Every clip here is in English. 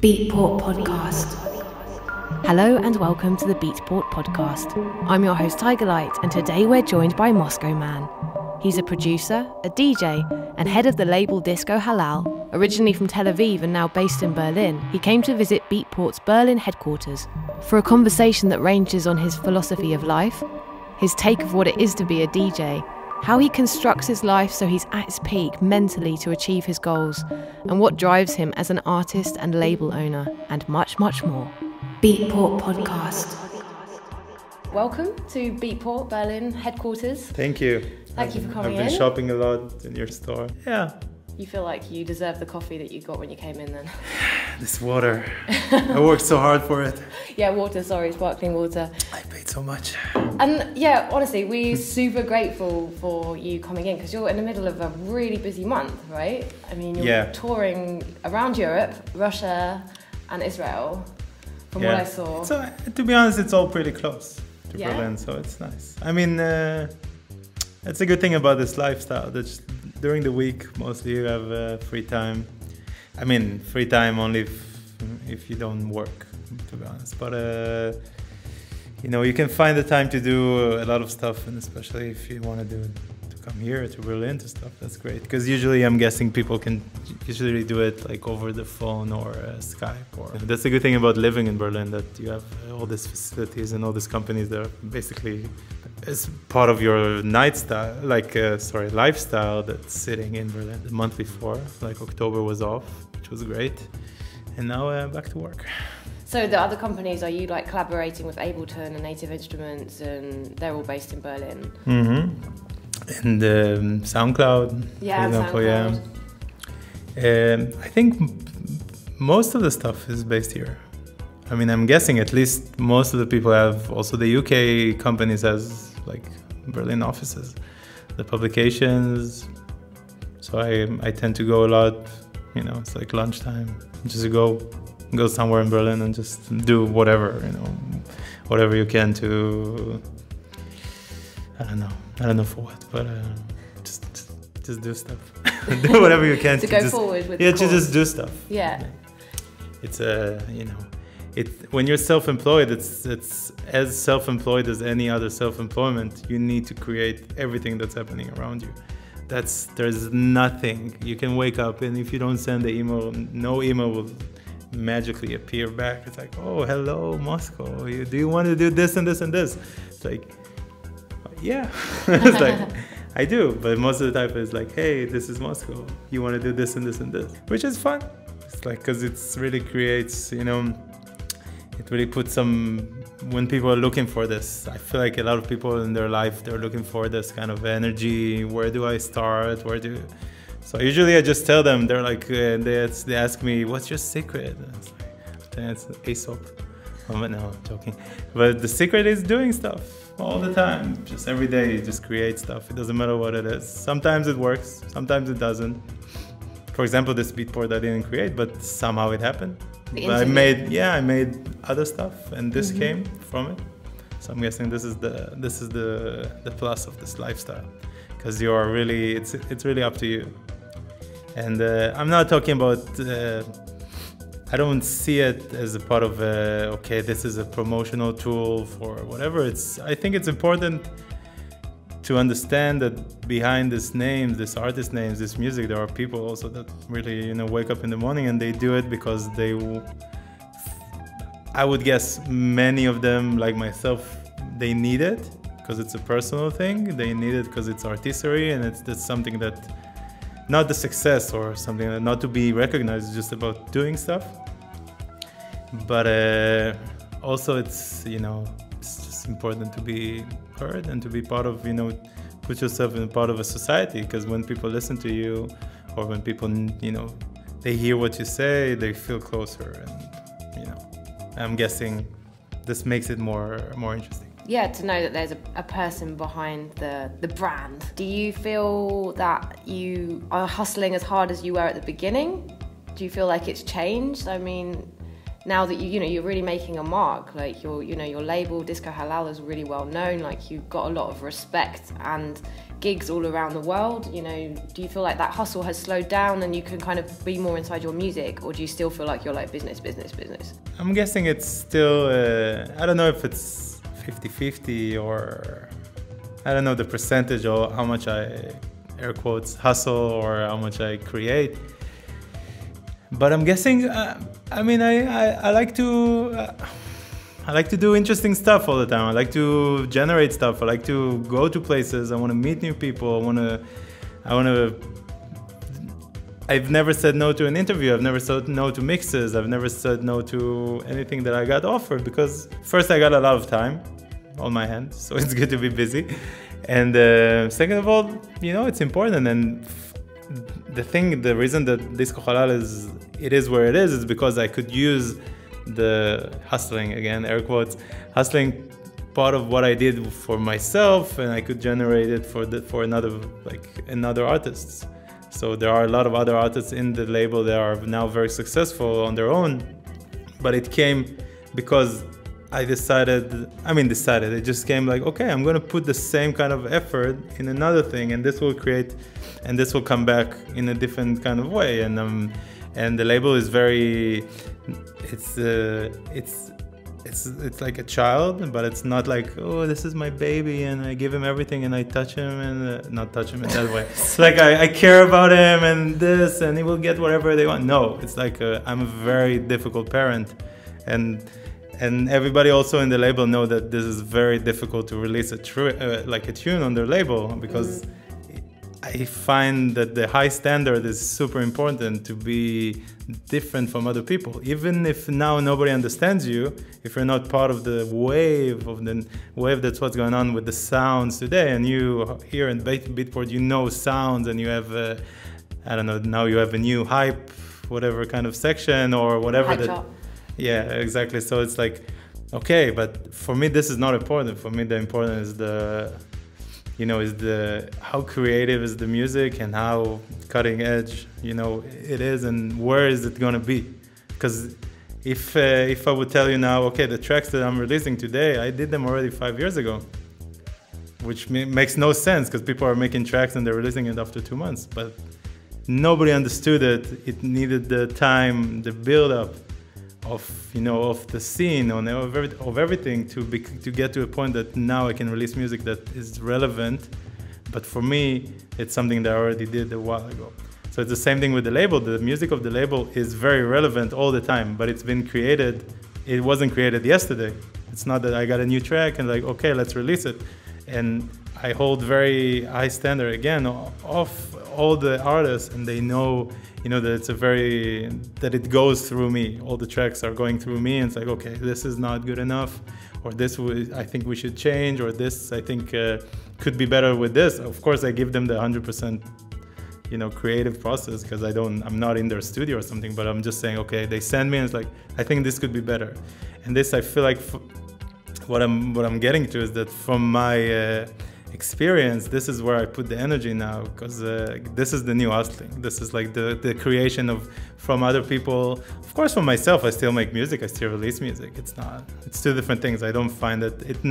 Beatport Podcast. Hello and welcome to the Beatport Podcast. I'm your host Tigerlight, and today we're joined by Moscoman. He's a producer, a DJ, and head of the label Disco Halal. Originally from Tel Aviv and now based in Berlin, he came to visit Beatport's Berlin headquarters for a conversation that ranges on his philosophy of life, his take of what it is to be a DJ, how he constructs his life so he's at his peak mentally to achieve his goals, and what drives him as an artist and label owner, and much, much more. Beatport Podcast. Welcome to Beatport Berlin headquarters. Thank you. Thank you for coming in. I've been shopping a lot in your store. Yeah. You feel like you deserve the coffee that you got when you came in then? This water. I worked so hard for it. Yeah, water, sorry, sparkling water. I paid so much. And yeah, honestly, we're super grateful for you coming in because you're in the middle of a really busy month, right? I mean, you're touring around Europe, Russia and Israel, from what I saw. So, to be honest, it's all pretty close to Berlin, so it's nice. I mean, it's a good thing about this lifestyle. That during the week, mostly you have free time. I mean, free time only if you don't work, to be honest. But you can find the time to do a lot of stuff, and especially if you want to come here to Berlin to stuff, that's great. Because usually, I'm guessing people can usually do it like over the phone or Skype. Or that's the good thing about living in Berlin, that you have all these facilities and all these companies that are basically as part of your lifestyle that's sitting in Berlin. The month before, like October was off, which was great, and now back to work. So the other companies, are you like collaborating with Ableton and Native Instruments, and they're all based in Berlin? Mm-hmm. And SoundCloud, for example, SoundCloud. I think most of the stuff is based here. I mean, I'm guessing at least most of the people have, also the UK companies has like Berlin offices, the publications. So I tend to go a lot, it's like lunchtime, just go somewhere in Berlin and just do whatever you can to, I don't know for what, but just do stuff. Do whatever you can to go forward with the course. Just do stuff. Yeah. It's when you're self-employed, it's as self-employed as any other self-employment. You need to create everything that's happening around you. There's nothing. You can wake up, and if you don't send the email, no email will magically appear back. It's like, oh, hello, Moscow. Do you want to do this and this and this? It's like, yeah. It's like, I do. But most of the time it's like, hey, this is Moscow. You want to do this and this and this, which is fun. It's like, because it really creates, it really puts when people are looking for this, I feel like a lot of people in their life, they're looking for this kind of energy. Where do I start? So usually I just tell them, they're like, they ask me, what's your secret? And it's like, it's Aesop. Oh, no, I'm joking. But the secret is doing stuff all the time. Just every day, just create stuff. It doesn't matter what it is. Sometimes it works, sometimes it doesn't. For example, this Beatport I didn't create, but somehow it happened. I made other stuff, and this came from it. So I'm guessing this is the plus of this lifestyle, because you are really it's really up to you. And I'm not talking about. I don't see it as a part of this is a promotional tool for whatever. I think it's important to understand that behind this name, this artist names, this music, there are people also that really, wake up in the morning and they do it because I would guess many of them, like myself, they need it because it's a personal thing. They need it because it's artistry, and that's something that, not the success or something, that not to be recognized, it's just about doing stuff. But also it's just important to be heard and to be part of, put yourself in part of a society, because when people listen to you, or when people, they hear what you say, they feel closer, and, I'm guessing this makes it more interesting. Yeah, to know that there's a person behind the brand. Do you feel that you are hustling as hard as you were at the beginning? Do you feel like it's changed? I mean, now that you're really making a mark, like your label Disco Halal is really well known, like you've got a lot of respect, and gigs all around the world. You know, do you feel like that hustle has slowed down and you can kind of be more inside your music, or do you still feel like you're like business? I'm guessing it's still, I don't know if it's 50-50 or I don't know the percentage or how much I, air quotes, hustle or how much I create. But I'm guessing, I mean, I like to do interesting stuff all the time. I like to generate stuff. I like to go to places. I want to meet new people. I've never said no to an interview. I've never said no to mixes. I've never said no to anything that I got offered because first I got a lot of time on my hands, so it's good to be busy. And second of all, you know, it's important. And the reason that Disco Halal is where it is because I could use the hustling, again, air quotes, hustling part of what I did for myself, and I could generate it for another artists. So there are a lot of other artists in the label that are now very successful on their own, but it came because it just came like, okay, I'm going to put the same kind of effort in another thing, and this will come back in a different kind of way. And the label is very, it's like a child, but it's not like, oh, this is my baby and I give him everything and I touch him and not touch him in that way. It's like I care about him and this, and he will get whatever they want. No, it's like I'm a very difficult parent, and everybody also in the label know that this is very difficult to release a tune on their label because I find that the high standard is super important to be different from other people. Even if now nobody understands you, if you're not part of the wave that's what's going on with the sounds today, and you here in Beatport, you know sounds, and you have, I don't know, now you have a new hype, whatever kind of section or whatever. Yeah, exactly. So it's like, okay, but for me, this is not important. For me, the important is how creative is the music and how cutting edge, it is, and where is it going to be? Because if I would tell you now, okay, the tracks that I'm releasing today, I did them already 5 years ago, which makes no sense because people are making tracks and they're releasing it after 2 months. But nobody understood it. It needed the time, the build-up of the scene, of everything to get to a point that now I can release music that is relevant. But for me, it's something that I already did a while ago. So it's the same thing with the label. The music of the label is very relevant all the time, but it's been created. It wasn't created yesterday. It's not that I got a new track and like, okay, let's release it. And I hold very high standard again of all the artists, and they know, that it goes through me. All the tracks are going through me, and it's like, okay, this is not good enough, or this I think we should change, or this I think could be better with this. Of course, I give them the 100%, creative process because I'm not in their studio or something, but I'm just saying, okay, they send me and it's like, I think this could be better. And this, I feel like what I'm getting to is that from my experience, this is where I put the energy now, because this is the new hustling. This is like the creation from other people. Of course, for myself, I still make music. I still release music. It's two different things. I don't find that it's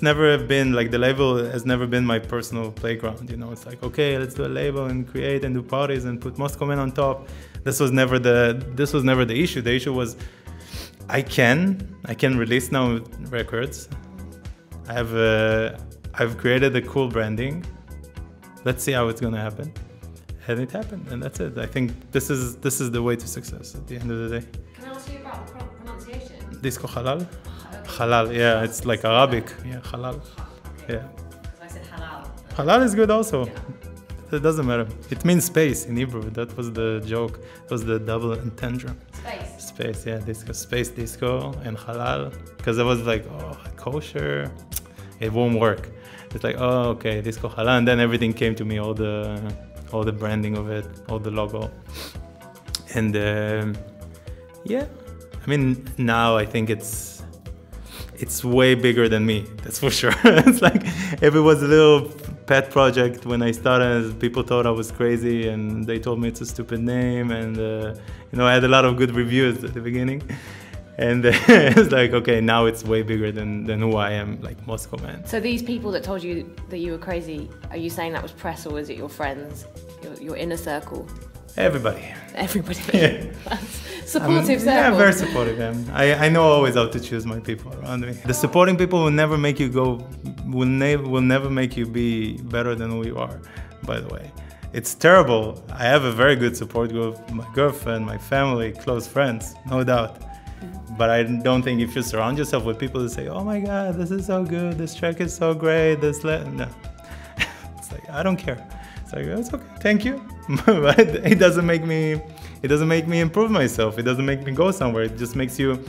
never been like, the label has never been my personal playground. It's like, okay, let's do a label and create and do parties and put Moscoman on top. This was never the issue. The issue was I can release now records. I've created a cool branding. Let's see how it's gonna happen, and it happened, and that's it. I think this is the way to success at the end of the day. Can I ask you about the pronunciation? Disco Halal. Halal, yeah, it's like Arabic. Yeah, Halal. Yeah. I said halal. Halal is good also. Yeah. It doesn't matter. It means space in Hebrew. That was the joke. It was the double entendre. Space, yeah. Space disco and halal. Because I was like, oh, kosher. It won't work. It's like, oh, okay, Disco Halal, and then everything came to me, all the branding of it, all the logo, and yeah, I mean, now I think it's way bigger than me. That's for sure. It's like, if it was a little pet project when I started, people thought I was crazy, and they told me it's a stupid name, and I had a lot of good reviews at the beginning. And it's like, okay, now it's way bigger than who I am, like Moscoman. So these people that told you that you were crazy, are you saying that was press, or was it your friends, your inner circle? Everybody. Yeah. Supportive circle. Yeah, very supportive. I know always how to choose my people around me. The supporting people will never make you go, will never make you be better than who you are, by the way. It's terrible. I have a very good support group, my girlfriend, my family, close friends, no doubt. But I don't think if you surround yourself with people who say, oh my God, this is so good, this track is so great, no. It's like, I don't care. It's like, it's okay, thank you. But it doesn't make me improve myself. It doesn't make me go somewhere. It just makes you,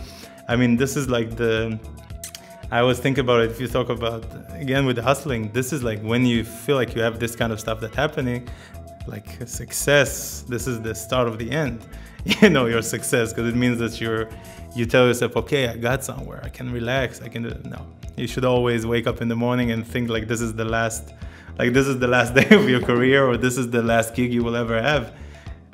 I mean, this is like I always think about it, if you talk about, again, with the hustling, this is like when you feel like you have this kind of stuff that's happening, like success, this is the start of the end. You know, your success, because it means that you tell yourself, okay, I got somewhere, I can relax, I can do it. No, you should always wake up in the morning and think like this is the last day of your career, or this is the last gig you will ever have.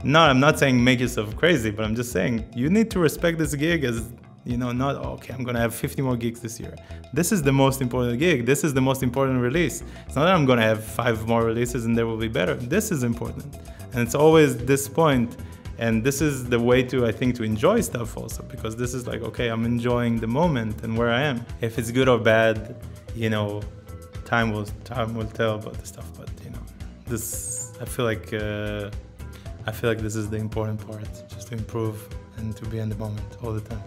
No, I'm not saying make yourself crazy, but I'm just saying you need to respect this gig as, you know, not, okay, I'm gonna have 50 more gigs this year. This is the most important gig. This is the most important release. It's not that I'm gonna have 5 more releases and they will be better. This is important. And it's always this point. And this is the way to, I think, to enjoy stuff also, because this is like, okay, I'm enjoying the moment and where I am. If it's good or bad, you know, time will tell about the stuff. But you know, I feel like this is the important part, just to improve and to be in the moment all the time.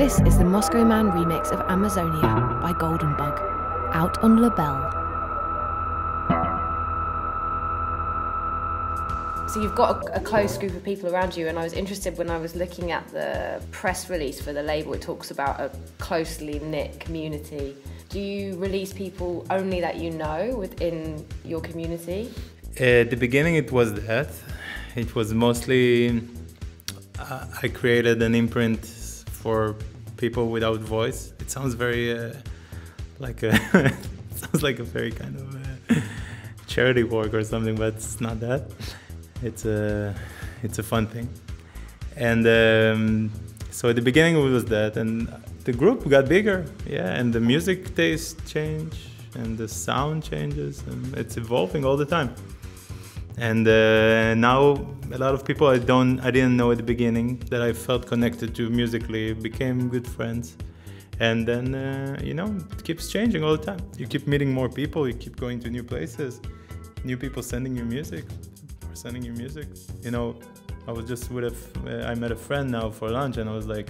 This is the Moscoman remix of Amazonia by Golden Bug, out on Label. So you've got a close group of people around you, and I was interested when I was looking at the press release for the label. It talks about a closely knit community. Do you release people only that you know within your community? At the beginning it was that. It was mostly, I created an imprint for people without voice. It sounds very sounds like a very kind of charity work or something, but it's not that. It's a fun thing. And so at the beginning it was that, and the group got bigger, yeah, and the music taste changed, and the sound changes, and it's evolving all the time. And now a lot of people I didn't know at the beginning that I felt connected to musically became good friends. And then, it keeps changing all the time. You keep meeting more people, you keep going to new places, new people sending you music. I was just I met a friend now for lunch, and I was like,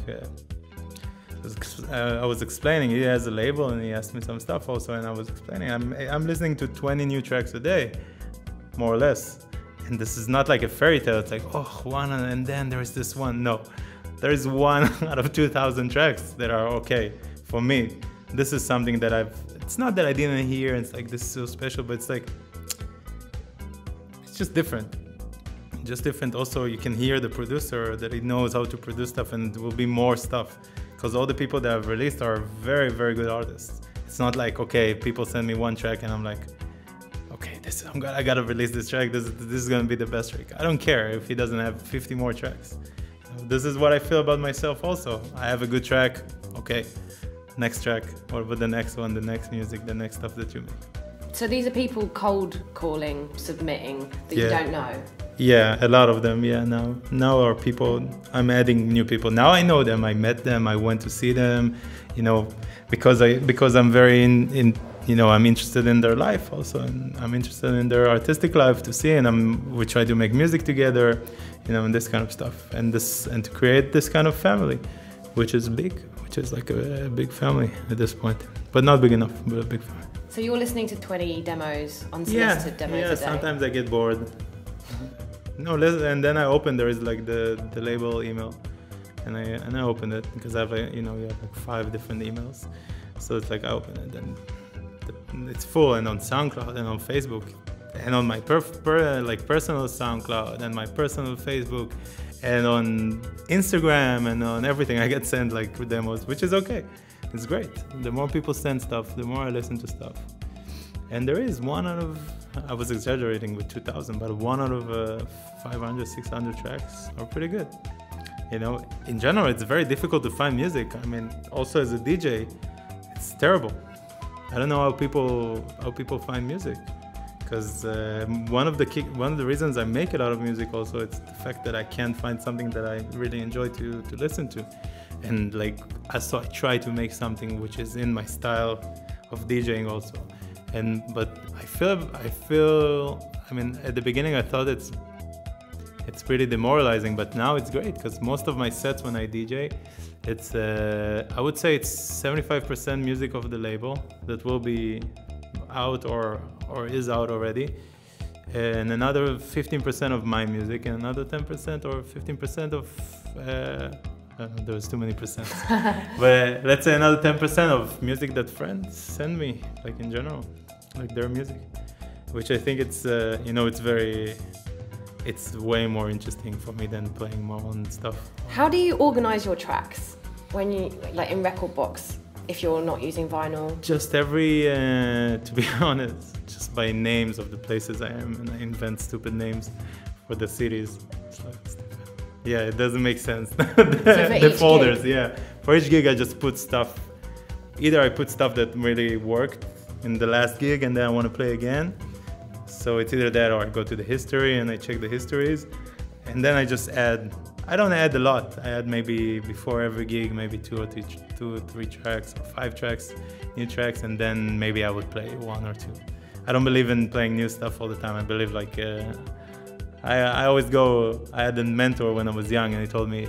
I was explaining, he has a label, and he asked me some stuff also, and I was explaining, I'm listening to 20 new tracks a day, more or less. And this is not like a fairy tale. It's like, one, and then there's this one. No, there is one out of 2,000 tracks that are okay for me. This is something that it's not that I didn't hear, and it's like, this is so special, but it's like, it's just different. Also, you can hear the producer that he knows how to produce stuff, and there will be more stuff, because all the people that I've released are very, very good artists. It's not like, okay, people send me one track and I'm like, okay, I gotta release this track. This is gonna be the best track. I don't care if he doesn't have 50 more tracks. This is what I feel about myself also. I have a good track, okay, next track, what about the next one, the next music, the next stuff that you make. So these are people cold calling, submitting, that you don't know? Yeah, a lot of them, yeah, now are people, I'm adding new people. Now I know them, I met them, I went to see them, because I'm very I'm interested in their life also, and I'm interested in their artistic life to see, and we try to make music together, and this kind of stuff, and to create this kind of family, which is like a big family at this point, but not big enough, but a big family. So you're listening to 20 demos, unsolicited demos a day? Yeah, sometimes I get bored. No, and then I open, there is like the label email, and I open it, because I have you have like 5 different emails, so it's like I open it, and it's full, and on SoundCloud and on Facebook, and on my personal SoundCloud and my personal Facebook, and on Instagram, and on everything I get sent like demos, which is okay. It's great. The more people send stuff, the more I listen to stuff. And there is one out of, I was exaggerating with 2,000, but one out of 500, 600 tracks are pretty good. In general, it's very difficult to find music. I mean, also as a DJ, it's terrible. I don't know how people find music, because one of the reasons I make a lot of music also, it's the fact that I can't find something that I really enjoy to listen to, and so I try to make something which is in my style of DJing also. But I feel. I mean, at the beginning I thought it's pretty demoralizing, but now it's great, because most of my sets when I DJ, it's I would say it's 75% music of the label that will be out or is out already, and another 15% of my music, and another 10% or 15% of there's too many percents, but let's say another 10% of music that friends send me, like in general, like their music, which I think it's it's way more interesting for me than playing my own stuff. How do you organize your tracks when you, like in Record Box, if you're not using vinyl? Just to be honest, just by names of the places I am, and I invent stupid names for the cities. Yeah, it doesn't make sense. The folders, gig? Yeah. For each gig I just put stuff. Either I put stuff that really worked in the last gig and then I want to play again. So it's either that, or I go to the history and I check the histories. And then I just add. I don't add a lot. I add maybe before every gig, maybe 2 or 3 tracks or 5 tracks, new tracks, and then maybe I would play 1 or 2. I don't believe in playing new stuff all the time. I believe I always go, I had a mentor when I was young, and he told me,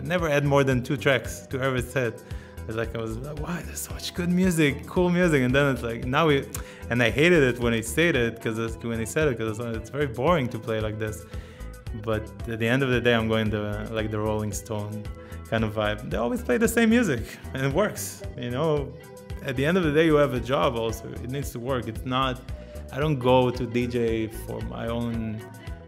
never add more than 2 tracks to every set. It's like, I was like, why? There's so much good music, cool music. And then it's like, and I hated it when he said it, because it's very boring to play like this. But at the end of the day, I'm going to like the Rolling Stone kind of vibe. They always play the same music, and it works, you know. At the end of the day, you have a job also. It needs to work. It's not, I don't go to DJ for my own,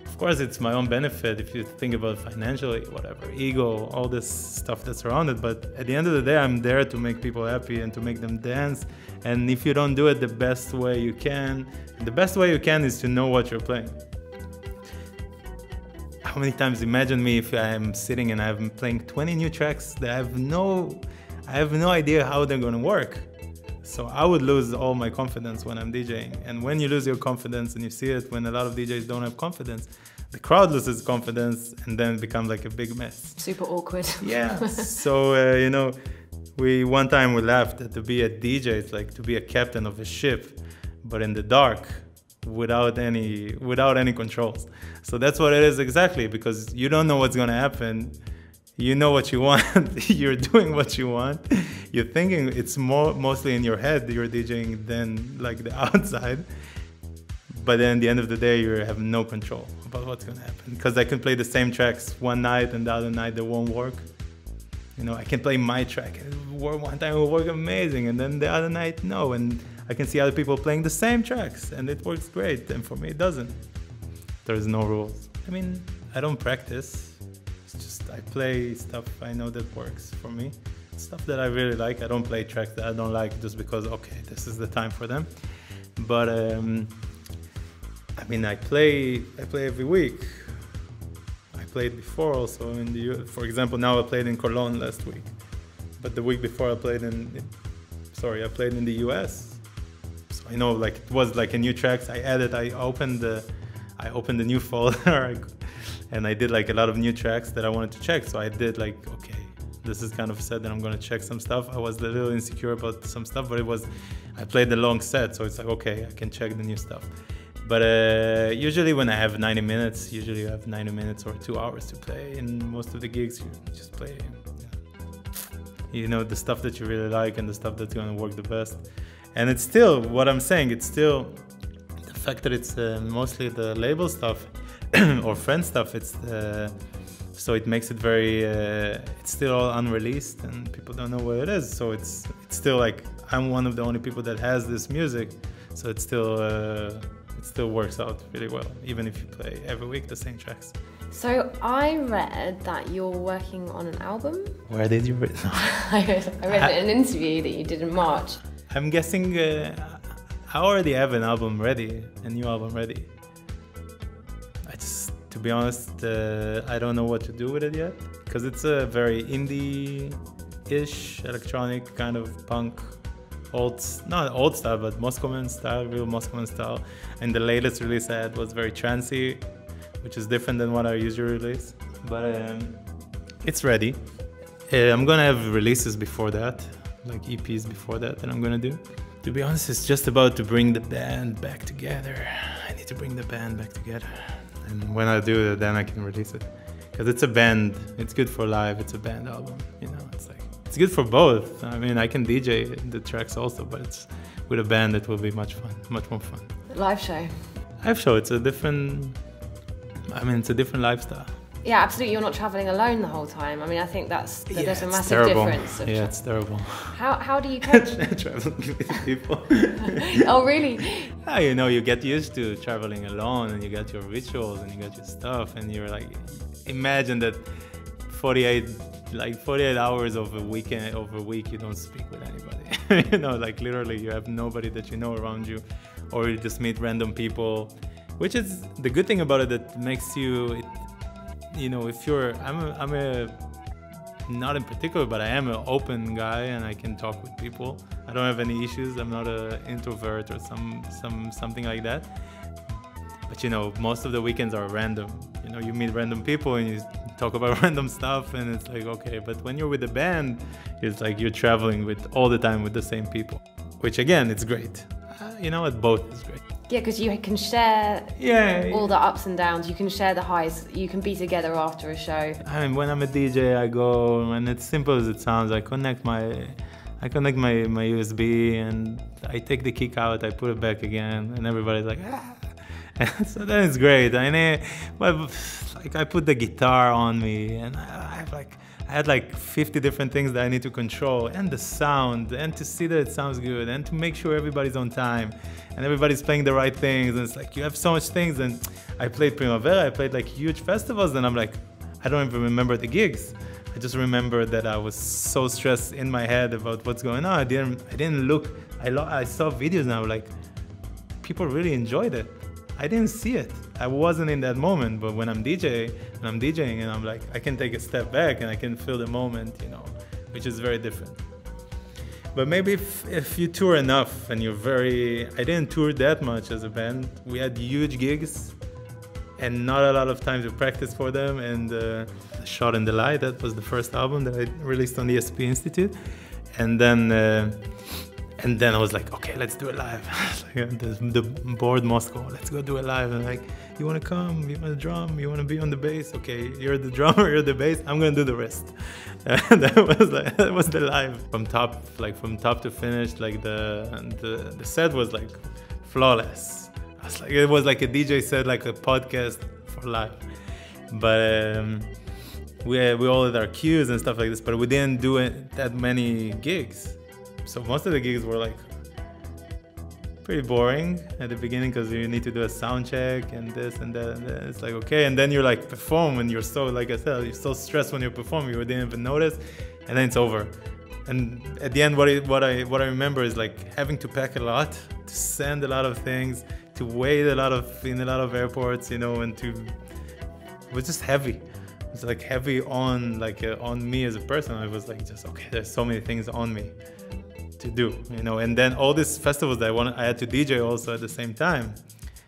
of course it's my own benefit if you think about financially, whatever, ego, all this stuff that's around it. But at the end of the day, I'm there to make people happy and to make them dance. And if you don't do it the best way you can, the best way you can is to know what you're playing. How many times, imagine me if I'm sitting and I'm playing 20 new tracks that I have no idea how they're gonna work. So I would lose all my confidence when I'm DJing. And when you lose your confidence, and you see it when a lot of DJs don't have confidence, the crowd loses confidence, and then it becomes like a big mess. Super awkward. Yeah. So, you know, one time we laughed that to be a DJ, it's like to be a captain of a ship, but in the dark, without any controls. So that's what it is exactly, because you don't know what's gonna happen. You know what you want, you're doing what you want, you're thinking, it's mostly in your head, you're DJing than like the outside. But then at the end of the day, you have no control about what's gonna happen. Because I can play the same tracks one night and the other night they won't work. You know, I can play my track, and one time it will work amazing, and then the other night, no. And I can see other people playing the same tracks, and it works great, and for me it doesn't. There's no rules. I mean, I don't practice. I play stuff I know that works for me, stuff that I really like. I don't play tracks that I don't like just because, okay, this is the time for them. But I mean, I play every week. I played before also in the US. For example, now I played in Cologne last week, but the week before I played in the US. So I know, like, it was like a new tracks. I opened the new folder. And I did like a lot of new tracks that I wanted to check. So I did like, okay, this is kind of set that I'm going to check some stuff. I was a little insecure about some stuff, but I played the long set. So it's like, okay, I can check the new stuff. But usually when I have 90 minutes, usually I have 90 minutes or 2 hours to play. In most of the gigs, you just play, you know, the stuff that you really like and the stuff that's going to work the best. And it's still, what I'm saying, it's still the fact that it's mostly the label stuff or friend stuff. So it makes it very it's still all unreleased and people don't know what it is. So it's still like I'm one of the only people that has this music. So it still works out really well, even if you play every week the same tracks. So I read that you're working on an album. Where did you read? I read in an interview that you did in March. I'm guessing I already have an album ready, a new album ready. To be honest, I don't know what to do with it yet, because it's a very indie-ish, electronic kind of punk, not old style, but Moscoman style, real Moscoman style. And the latest release I had was very trancey, which is different than what I usually release. But it's ready. I'm gonna have releases before that, like EPs before that I'm gonna do. To be honest, it's just about to bring the band back together. I need to bring the band back together. And when I do it, then I can release it. Because it's a band, it's good for live, it's a band album, you know, it's good for both. I mean, I can DJ the tracks also, but it's with a band it will be much more fun. Live show. Live show, it's a different lifestyle. Yeah, absolutely. You're not traveling alone the whole time. I mean, I think there's a massive terrible. difference. It's terrible. How do you cope? Traveling with people. Oh, really? Yeah, you know, you get used to traveling alone, and you got your rituals, and you got your stuff, and you're like, imagine that 48 hours of a week you don't speak with anybody. You know, like literally you have nobody that you know around you, or you just meet random people, which is the good thing about it, that makes you, you know, if you're, I'm a not in particular, but I am an open guy and I can talk with people. I don't have any issues. I'm not an introvert or something like that. But you know, most of the weekends are random. You know, you meet random people and you talk about random stuff, and it's like, okay. But when you're with a band, it's like you're traveling with all the time with the same people, which again, it's great. You know what? Both is great. Yeah, because you can share all the ups and downs. You can share the highs. You can be together after a show. I mean, when I'm a DJ, I go, and it's simple as it sounds. I connect my USB, and I take the kick out. I put it back again, and everybody's like, ah. And so then it's great. I put the guitar on me, and I had like 50 different things that I need to control, and the sound, and to see that it sounds good, and to make sure everybody's on time, and everybody's playing the right things. And it's like, you have so much things. And I played Primavera, I played like huge festivals, and I'm like, I don't even remember the gigs. I just remember that I was so stressed in my head about what's going on. I didn't look. I saw videos, and I was like, people really enjoyed it. I didn't see it. I wasn't in that moment. But when I'm DJing, and I'm like, I can take a step back and I can feel the moment, which is very different. But maybe if you tour enough and I didn't tour that much as a band. We had huge gigs and not a lot of time to practice for them. And Shot in the Light, that was the first album that I released on the ESP Institute. And then I was like, okay, let's do it live. The board Moscow, let's go do it live. And like, you want to come? You want to drum? You want to be on the bass? Okay, you're the drummer, you're the bass. I'm gonna do the rest. That was the live from top to finish. Like the set was like flawless. It was like a DJ set, like a podcast for live. But we all had our cues and stuff like this, but we didn't do that many gigs. So most of the gigs were like pretty boring at the beginning because you need to do a sound check and this and that. And it's like, okay. And then you're like perform and you're so, like I said, you're so stressed when you're performing, you didn't even notice. And then it's over. And at the end, what I remember is like having to pack a lot, to send a lot of things, to wait in a lot of airports, and it was just heavy. It's like heavy on me as a person. I was like, just okay, there's so many things on me to do, and then all these festivals that I had to DJ also at the same time.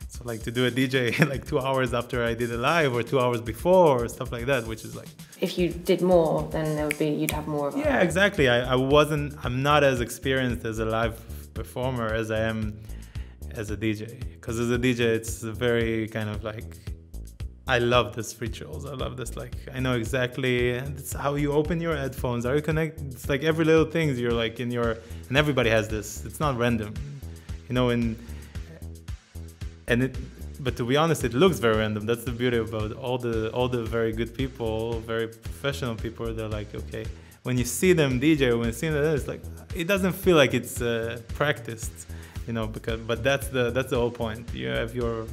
So like to do a DJ like 2 hours after I did a live or 2 hours before or stuff like that, which is like, if you did more, then you'd have more of it. Yeah, exactly. I'm not as experienced as a live performer as I am as a DJ, because as a DJ it's very kind of like, I love this rituals. I love this, like, I know exactly, it's how you open your headphones, how you connect. It's like every little things you're like and everybody has this. It's not random, but to be honest, it looks very random. That's the beauty about all the very good people, very professional people. They're like, okay, when you see them DJ, when you see them, it's like, it doesn't feel like it's practiced, but that's the whole point. You have your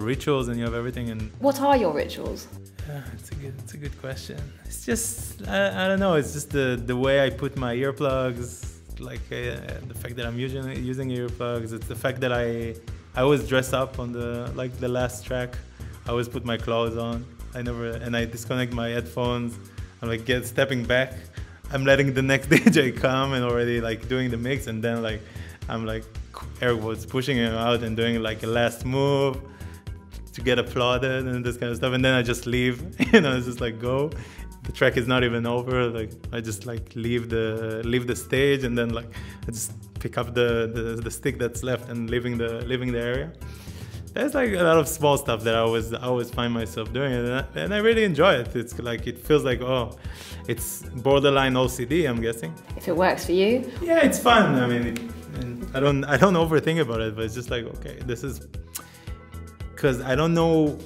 rituals and you have everything. And what are your rituals? It's a good question. It's just I don't know. It's just the way I put my earplugs, like the fact that I'm using earplugs. It's the fact that I always dress up on the last track. I always put my clothes on. I disconnect my headphones. I'm like stepping back. I'm letting the next DJ come and already like doing the mix, and then like I'm like air quotes pushing him out and doing like a last move to get applauded and this kind of stuff, and then I just leave. It's just like go. The track is not even over. Like I just like leave the stage, and then like I just pick up the stick that's left and leaving the area. There's like a lot of small stuff that I always find myself doing, and I really enjoy it. It's like it feels like, oh, it's borderline OCD, I'm guessing. If it works for you. Yeah, it's fun. I mean, I don't overthink about it, but it's just like, okay, this is. Because I don't know,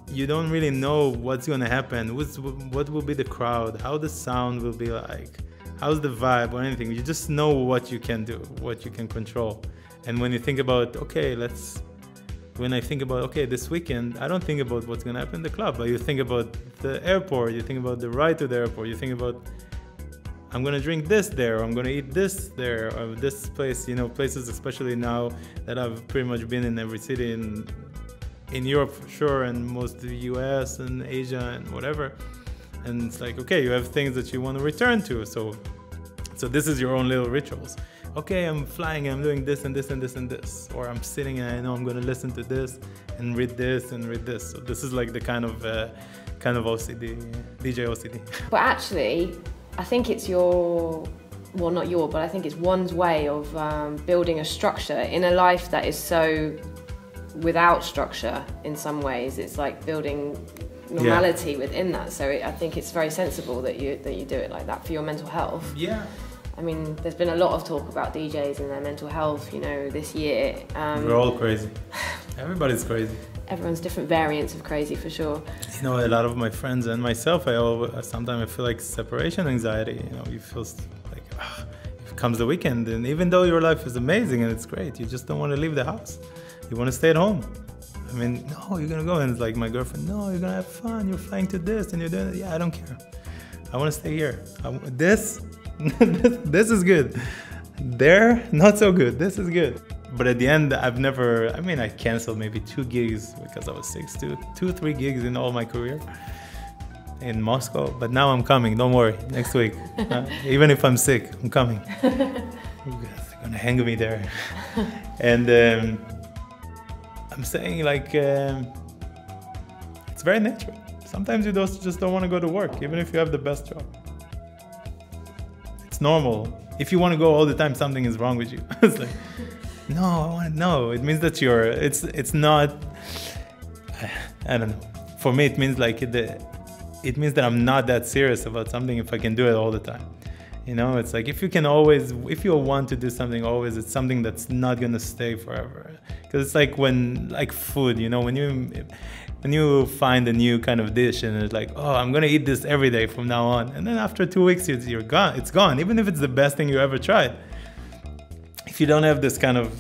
you don't really know what's going to happen, what will be the crowd, how the sound will be like, how's the vibe or anything. You just know what you can do, what you can control. And when you think about, this weekend, I don't think about what's going to happen in the club, but you think about the airport, you think about the ride to the airport, you think about, I'm going to drink this there, or I'm going to eat this there, or this place, places especially now that I've pretty much been in every city in Europe for sure, and most of the US and Asia and whatever. And it's like, okay, you have things that you want to return to. So this is your own little rituals. Okay, I'm flying and I'm doing this and this and this and this. Or I'm sitting and I know I'm going to listen to this and read this and read this. So this is like the kind of OCD, DJ OCD. But actually, I think it's your well, not your, but I think it's one's way of building a structure in a life that is so without structure in some ways. It's like building normality within that. So I think it's very sensible that you do it like that for your mental health. Yeah. I mean, there's been a lot of talk about DJs and their mental health, you know, this year. We're all crazy. Everybody's crazy. Everyone's different variants of crazy, for sure. You know, a lot of my friends and myself, sometimes I feel like separation anxiety. You know, you feel like, it comes the weekend, and even though your life is amazing and it's great, you just don't want to leave the house. You want to stay at home. I mean, no, you're going to go. And it's like my girlfriend, no, you're going to have fun. You're flying to this and you're doing it. Yeah, I don't care. I want to stay here. This is good. There, not so good. This is good. But at the end, I canceled maybe 2 gigs because I was sick. 3 gigs in all my career in Moscow. But now I'm coming, don't worry, next week. Even if I'm sick, I'm coming. They're gonna hang me there. And I'm saying like, it's very natural. Sometimes you just don't want to go to work, even if you have the best job. It's normal. If you want to go all the time, something is wrong with you. It's like, no, I want to know. It means that it's not, I don't know. For me, it means like, it means that I'm not that serious about something if I can do it all the time. You know, it's like if you want to do something always, it's something that's not going to stay forever. Because it's like food, you know, when you find a new kind of dish and it's like, oh, I'm going to eat this every day from now on. And then after 2 weeks, you're gone. It's gone, even if it's the best thing you ever tried. If you don't have this kind of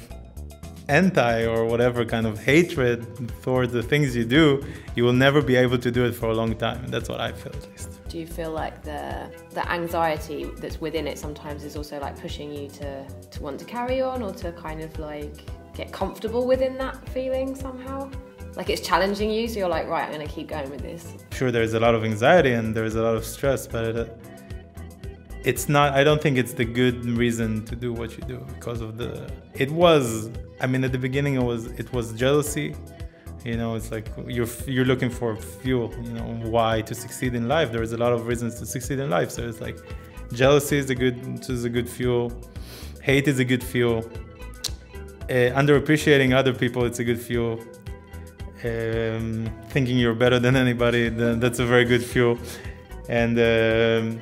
anti or whatever kind of hatred towards the things you do, you will never be able to do it for a long time. And that's what I feel, at least. Do you feel like the anxiety that's within it sometimes is also like pushing you to want to carry on, or to kind of like get comfortable within that feeling somehow? Like it's challenging you, so you're like, right, I'm going to keep going with this. Sure, there's a lot of anxiety and there's a lot of stress, but it's not, I don't think it's the good reason to do what you do because of at the beginning it was jealousy. You know, it's like you're looking for fuel, you know, why to succeed in life. There's a lot of reasons to succeed in life. So it's like jealousy is a good fuel. Hate is a good fuel. Underappreciating other people, it's a good fuel. Thinking you're better than anybody, that's a very good fuel. And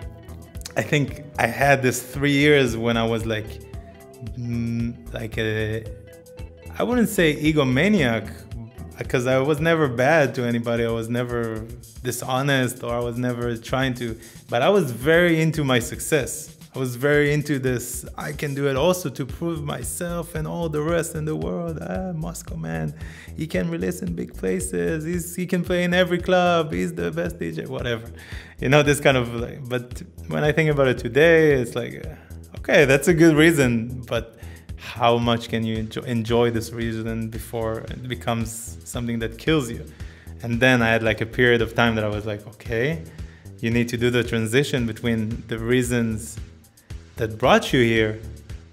I think I had this 3 years when I was I wouldn't say egomaniac, because I was never bad to anybody. I was never dishonest, or I was never trying to, but I was very into my success. I was very into this, I can do it also to prove myself and all the rest in the world. Moscoman, he can release in big places, he can play in every club, he's the best DJ, whatever. You know, this kind of, but when I think about it today, it's like, okay, that's a good reason, but how much can you enjoy this reason before it becomes something that kills you? And then I had like a period of time that I was like, okay, you need to do the transition between the reasons that brought you here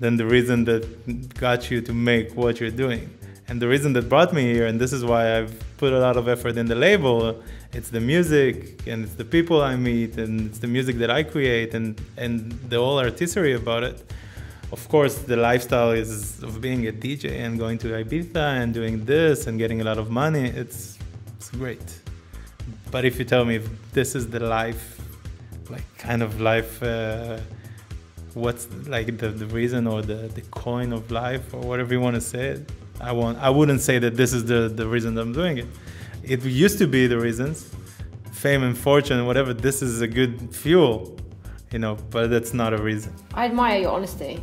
than the reason that got you to make what you're doing. And the reason that brought me here, and this is why I've put a lot of effort in the label, it's the music, and it's the people I meet, and it's the music that I create, and the whole artistry about it. Of course, the lifestyle is of being a DJ and going to Ibiza and doing this and getting a lot of money. It's great. But if you tell me if this is the life, like kind of life, what's like the reason or the coin of life or whatever you want to say it, I wouldn't say that this is the reason that I'm doing it. It used to be the reasons, fame and fortune, whatever. This is a good fuel, you know, but that's not a reason. I admire your honesty.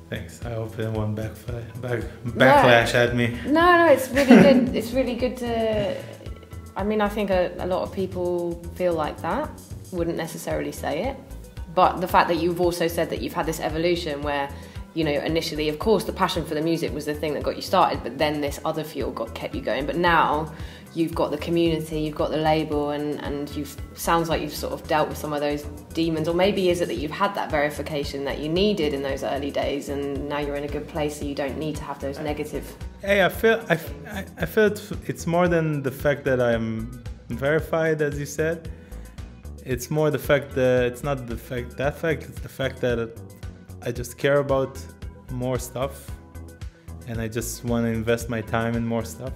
Thanks. I hope it won't backlash at me. No, it's really good. It's really good to. I mean, I think a lot of people feel like that, wouldn't necessarily say it. But the fact that you've also said that you've had this evolution where, you know, initially, of course, the passion for the music was the thing that got you started, but then this other fuel kept you going. But now you've got the community, you've got the label, and sounds like you've sort of dealt with some of those demons. Or maybe is it that you've had that verification that you needed in those early days, and now you're in a good place, so you don't need to have those negative. Hey, I feel it's more than the fact that I'm verified, as you said. It's more the fact that it's not the fact, it's the fact that I just care about more stuff, and I just want to invest my time in more stuff.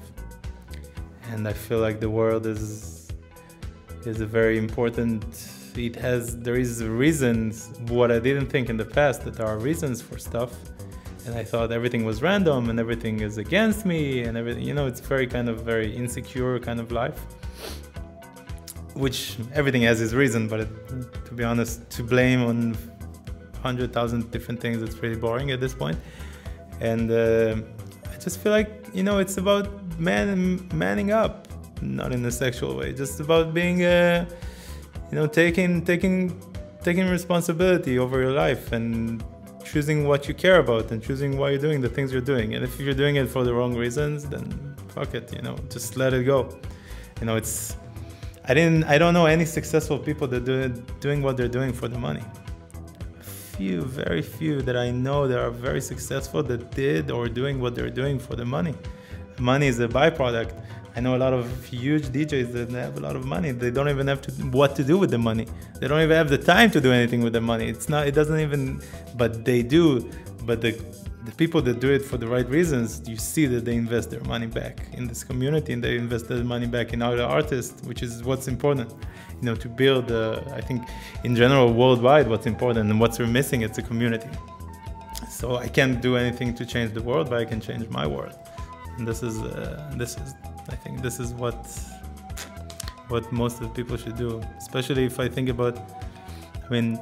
And I feel like the world is a very important. There is reasons. What I didn't think in the past, that there are reasons for stuff, and I thought everything was random and everything is against me and everything. You know, it's very very insecure kind of life. Which everything has its reason, but to be honest, to blame on 100,000 different things, it's really boring at this point. And I just feel like, you know, it's about manning up, not in a sexual way, just about being, you know, taking responsibility over your life and choosing what you care about and choosing why you're doing the things you're doing. And if you're doing it for the wrong reasons, then fuck it, you know, just let it go. You know, I don't know any successful people that doing what they're doing for the money. Very few that I know that are very successful that did or doing what they're doing for the money. Money is a byproduct. I know a lot of huge DJs that have a lot of money. They don't even have what to do with the money. They don't even have the time to do anything with the money. It doesn't even, but they do. But the people that do it for the right reasons, you see that they invest their money back in this community, and they invest their money back in other artists, which is what's important. You know, to build, I think, in general, worldwide, what's important and what's we're missing, it's a community. So I can't do anything to change the world, but I can change my world. And I think this is what most of the people should do, especially if I think about, I mean,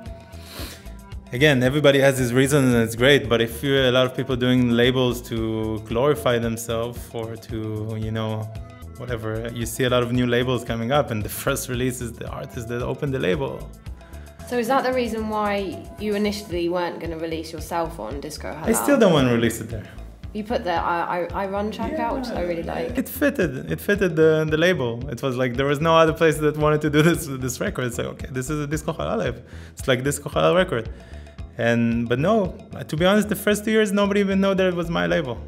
again, everybody has his reasons and it's great, but if you're a lot of people doing labels to glorify themselves or to, you know, whatever, you see a lot of new labels coming up, and the first release is the artist that opened the label. So is that the reason why you initially weren't going to release yourself on Disco Halal? I still don't want to release it there. You put the I Run track out, which I really like. It fitted the label. It was like there was no other place that wanted to do this record. It's like, okay, this is a Disco Halal. It's like Disco Halal record. But no, to be honest, the first 2 years nobody even knew that it was my label.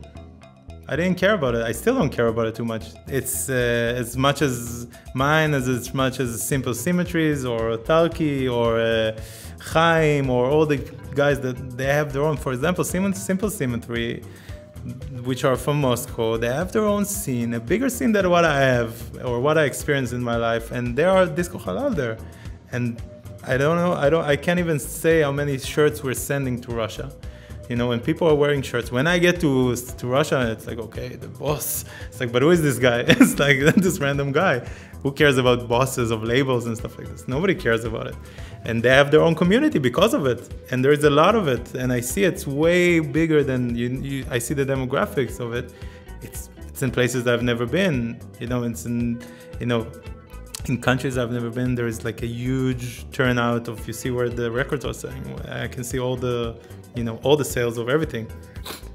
I didn't care about it. I still don't care about it too much. It's as much as mine as much as Simple Symmetries or Talki or Chaim or all the guys that they have their own. For example, Simple Symmetry, which are from Moscow, they have their own scene, a bigger scene than what I have or what I experienced in my life, and there are Disco Halal there. And I don't know, I can't even say how many shirts we're sending to Russia. You know, when people are wearing shirts, when I get to Russia, it's like, okay, the boss. It's like, but who is this guy? It's like this random guy. Who cares about bosses of labels and stuff like this? Nobody cares about it. And they have their own community because of it. And there's a lot of it. And I see it's way bigger than I see the demographics of it. It's in places that I've never been. You know, it's in countries I've never been. There is like a huge turnout of, you see where the records are selling. I can see all the sales of everything.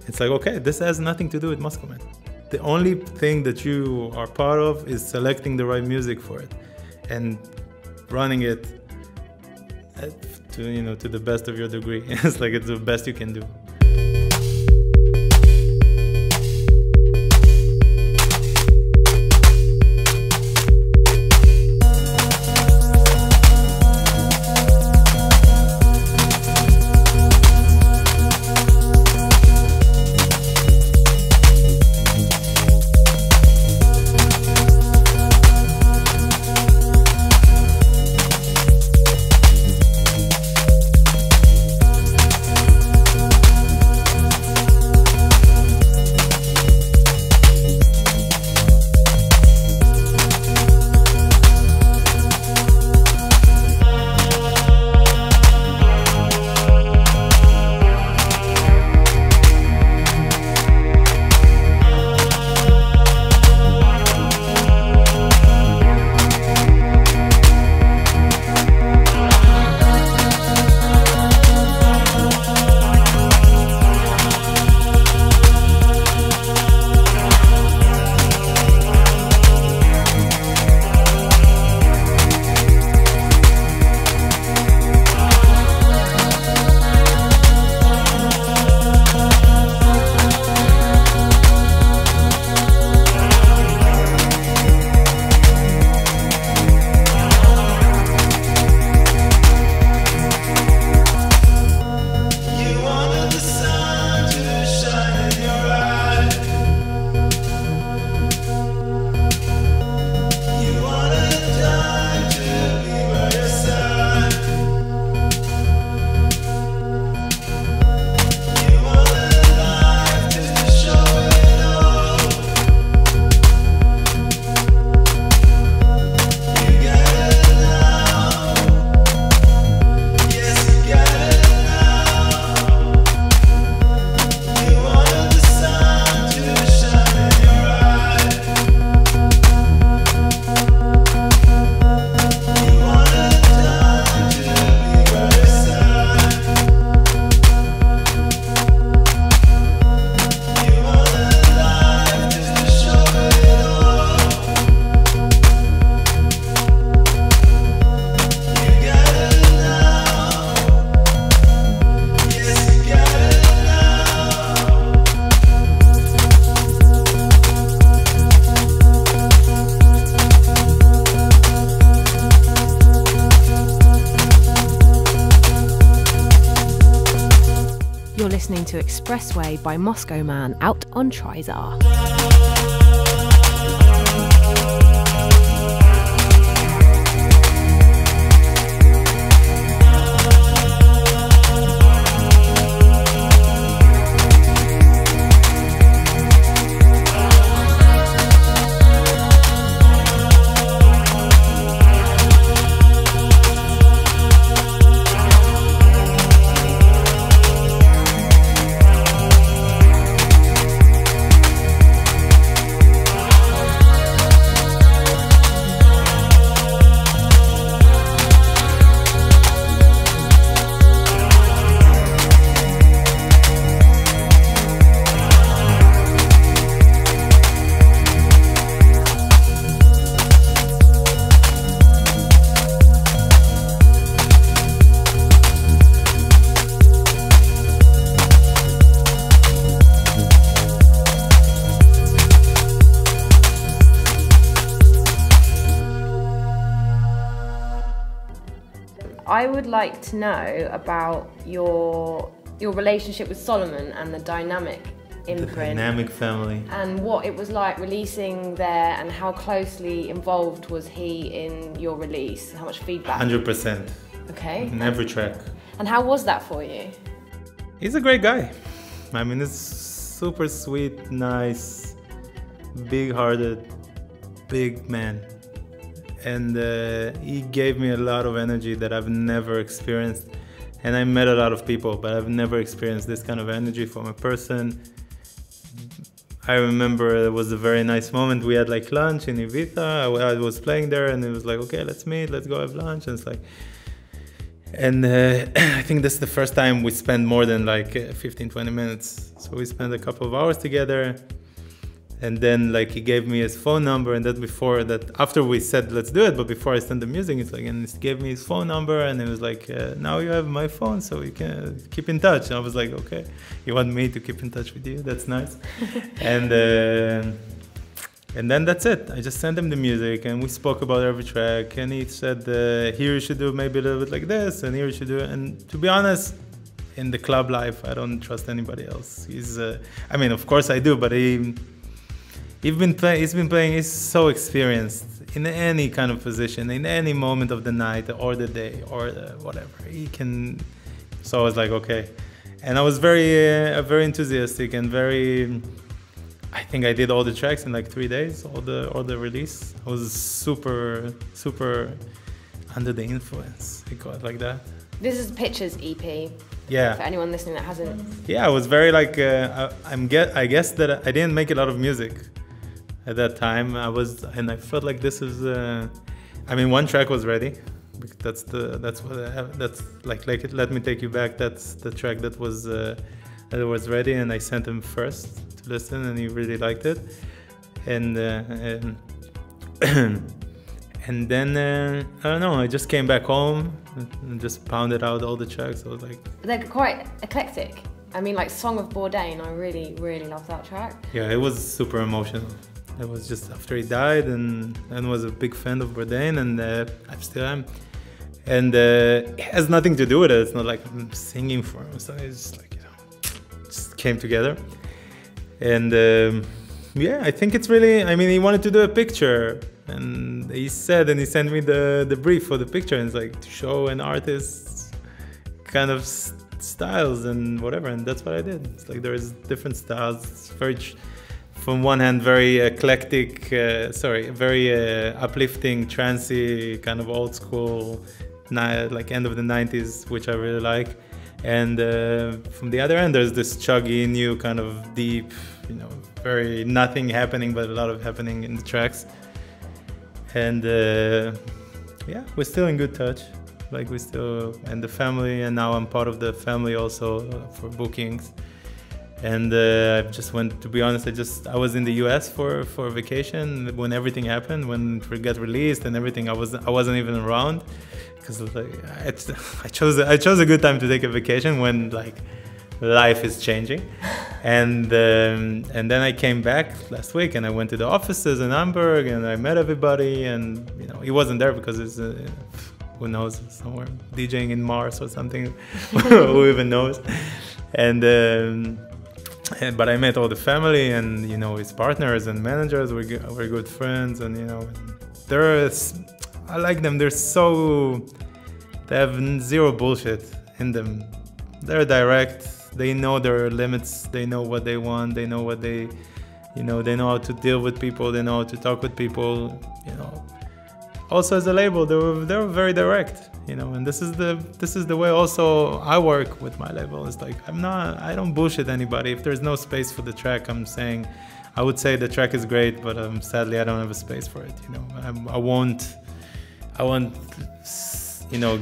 It's like, okay, this has nothing to do with Moscoman. The only thing that you are part of is selecting the right music for it and running it to the best of your degree. It's like it's the best you can do. you're listening to Expressway by Moscoman out on Trizar. I would like to know about your relationship with Solomon and the Dynamic imprint. The Dynamic family. And what it was like releasing there, and how closely involved was he in your release? How much feedback? 100%. Okay. In every track. And how was that for you? He's a great guy. I mean, he's super sweet, nice, big-hearted, big man. And he gave me a lot of energy that I've never experienced. And I met a lot of people, but I've never experienced this kind of energy from a person. I remember it was a very nice moment. We had like lunch in Ibiza. I was playing there, and it was like, okay, let's meet, let's go have lunch. And it's like, and I think this is the first time we spent more than like 15, 20 minutes. So we spent a couple of hours together. And then like he gave me his phone number, and after we said let's do it, but before I sent the music, it's like, and he gave me his phone number, and it was like, now you have my phone, so we can keep in touch. And I was like, okay, you want me to keep in touch with you? That's nice. And then that's it. I just sent him the music, and we spoke about every track, and he said, here you should do maybe a little bit like this, and here you should do it. And to be honest, in the club life, I don't trust anybody else. I mean, of course I do, but he's been playing, he's so experienced in any kind of position, in any moment of the night or the day or whatever. So I was like, okay. And I was very enthusiastic and I think I did all the tracks in like 3 days, all the release. I was super under the influence, I call it like that. This is Pictures EP. Yeah. For anyone listening that hasn't. Yeah, I was very like, I guess that I didn't make a lot of music at that time. I felt like this is, I mean, one track was ready. That's like Let Me Take You Back. That's the track that was ready, and I sent him first to listen, and he really liked it. And then I don't know. I just came back home and just pounded out all the tracks. I was like, they're quite eclectic. I mean, like Song of Bourdain, I really, really love that track. Yeah, it was super emotional. It was just after he died, and was a big fan of Bourdain, and I still am. And it has nothing to do with it. It's not like I'm singing for him. So it's just like, just came together. And yeah, I think it's really, I mean, he wanted to do a picture, and he sent me the brief for the picture, and it's like to show an artist's kind of styles and whatever, and that's what I did. It's like there's different styles. It's very, from one hand, very eclectic, very uplifting, trancey, kind of old school, like end of the 90s, which I really like. And from the other end, there's this chuggy, new kind of deep, very nothing happening, but a lot of happening in the tracks. And yeah, we're still in good touch. Like and the family, and now I'm part of the family also for bookings. And I just went, to be honest, I was in the US for a vacation when everything happened, when it got released and everything. I wasn't even around, because I chose a good time to take a vacation when like life is changing. And then I came back last week, and I went to the offices in Hamburg, and I met everybody, and he wasn't there because who knows, somewhere DJing in Mars or something. Who even knows? But I met all the family and his partners and managers. We're good friends, and I like them. They have zero bullshit in them. They're direct. They know their limits. They know what they want. They know what they know how to deal with people. They know how to talk with people. Also, as a label, they're very direct. And this is the way also I work with my label. It's like I don't bullshit anybody. If there's no space for the track, I would say the track is great, but sadly I don't have a space for it. I won't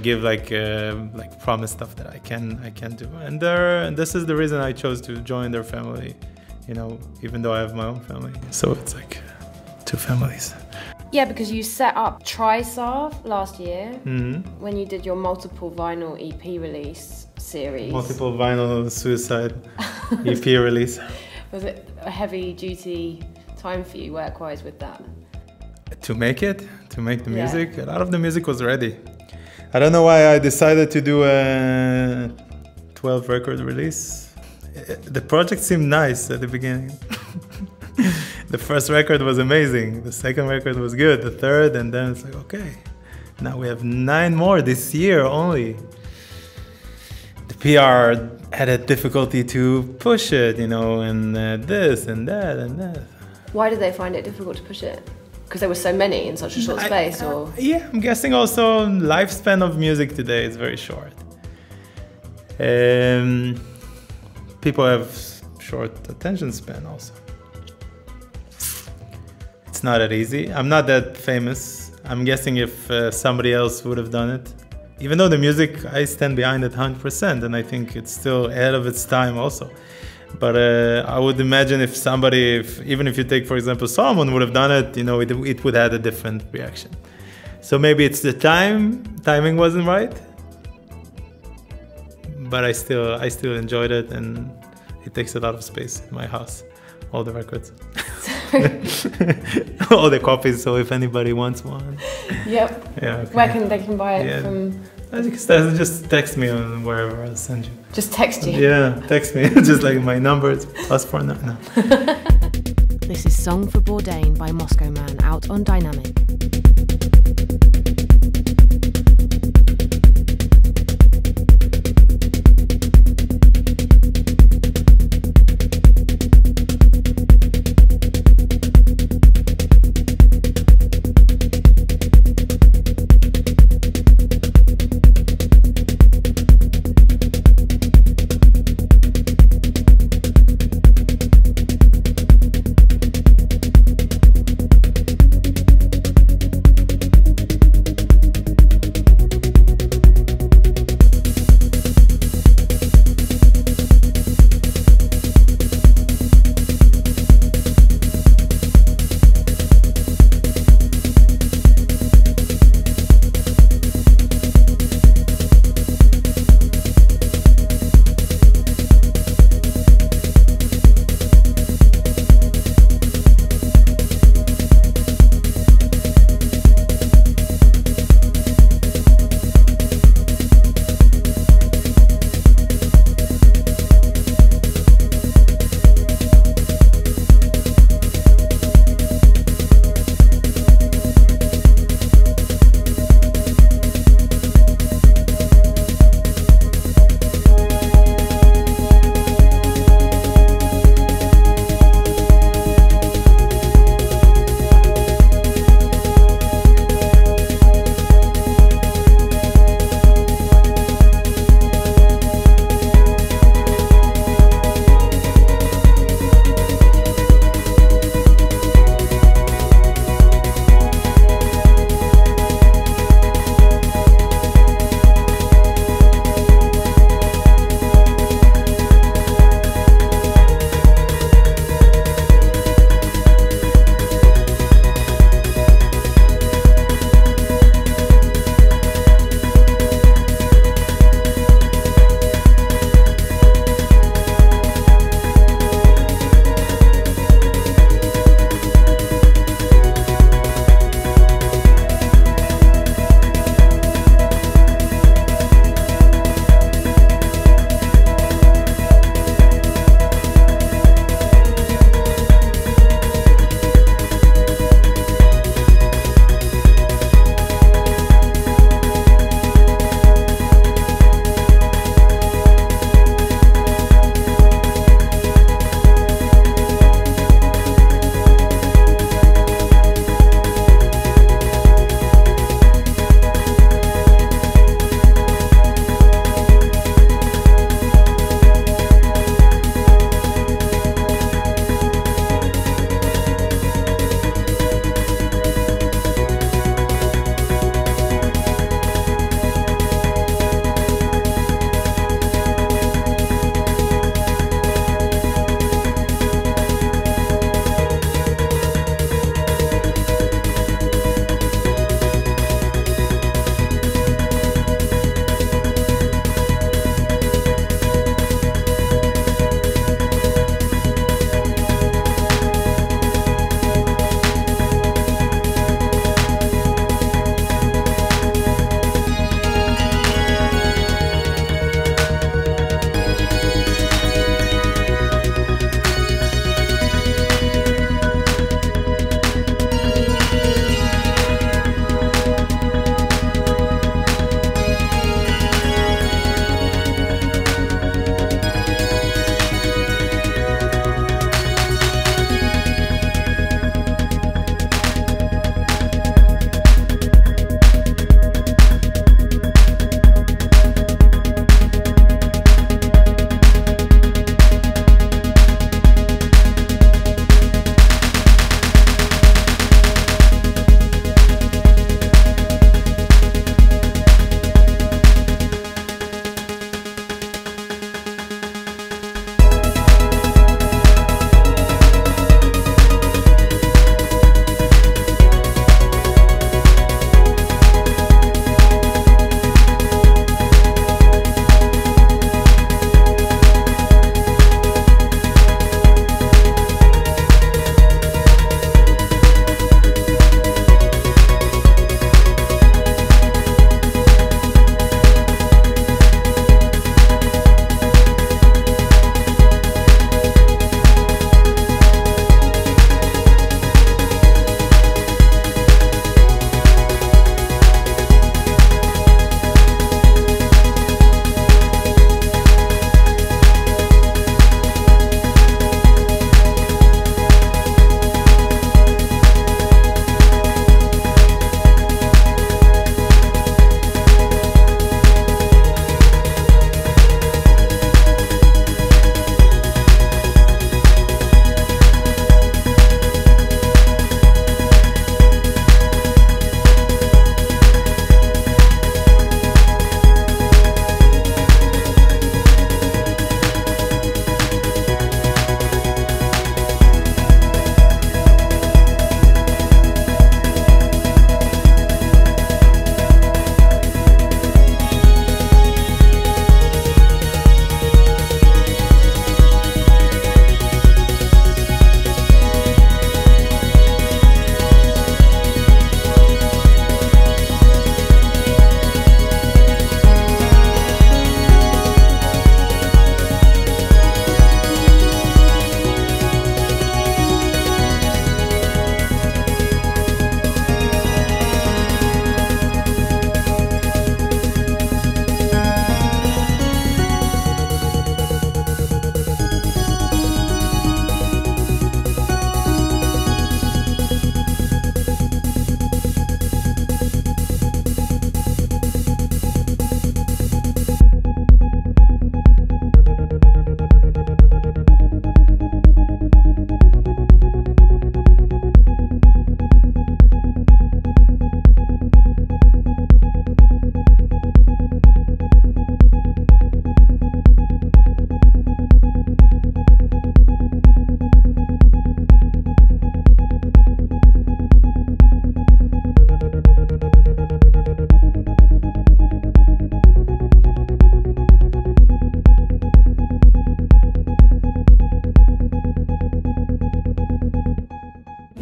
give like promise stuff that I can't do. And this is the reason I chose to join their family. Even though I have my own family, so it's like two families. Yeah, because you set up Trisarv last year when you did your multiple vinyl EP release series. Multiple vinyl suicide EP release. Was it a heavy duty time for you work-wise with that? To make the music, a lot of the music was ready. I don't know why I decided to do a 12 record release. The project seemed nice at the beginning. The first record was amazing. The second record was good. The third, and then it's like, okay, now we have 9 more this year only. The PR had a difficulty to push it, and this and that and that. Why did they find it difficult to push it? Because there were so many in such a short space, or? Yeah, I'm guessing also lifespan of music today is very short. People have short attention span also. It's not that easy. I'm not that famous. I'm guessing if somebody else would have done it. Even though the music, I stand behind it 100%, and I think it's still ahead of its time also. But I would imagine if somebody, even if you take, for example, Solomon would have done it, it would have had a different reaction. So maybe it's the timing wasn't right. But I still enjoyed it, and it takes a lot of space in my house, all the records. All the copies, so if anybody wants one. Yep. Yeah. Okay. Where can they buy it from? Just text me on wherever I'll send you. Just text you? Yeah, text me. Just like my number, it's +49. No. This is Song for Bourdain by Moscoman, out on Dynamic.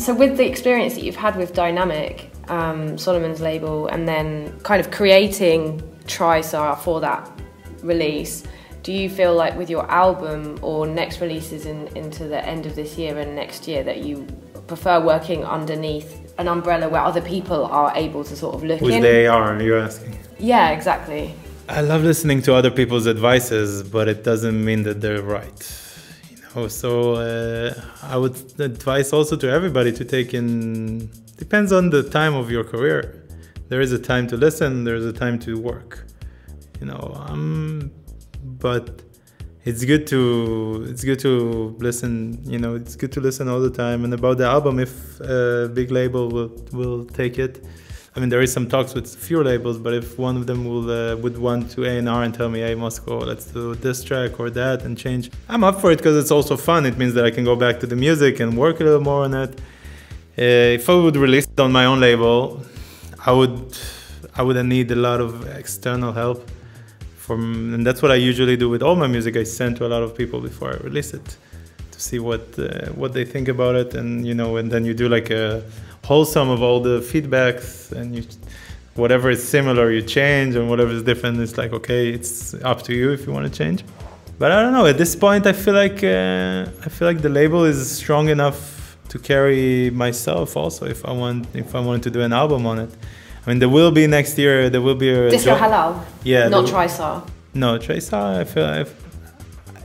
So with the experience that you've had with Dynamic, Solomon's label, and then kind of creating Trisar for that release, do you feel like with your album or next releases into the end of this year and next year that you prefer working underneath an umbrella where other people are able to sort of look in? Which they are, you're asking? Yeah, exactly. I love listening to other people's advices, but it doesn't mean that they're right. So I would advise also to everybody to take in, depends on the time of your career. There is a time to listen, there is a time to work. But it's good to listen, it's good to listen all the time. And about the album, if a big label will take it, I mean, there is some talks with few labels, but if one of them would want to A&R and tell me, hey, Moscow, let's do this track or that and change, I'm up for it because it's also fun. It means that I can go back to the music and work a little more on it. If I would release it on my own label, I would need a lot of external help. And that's what I usually do with all my music. I send to a lot of people before I release it to see what they think about it, and and then you do like a wholesome of all the feedbacks, and whatever is similar you change, and whatever is different it's like, okay, it's up to you if you want to change. But I don't know, at this point I feel like the label is strong enough to carry myself also if I wanted to do an album on it. I mean, there will be next year, there will be a Disco Halal, yeah, not Trisar. No, Trisar, I feel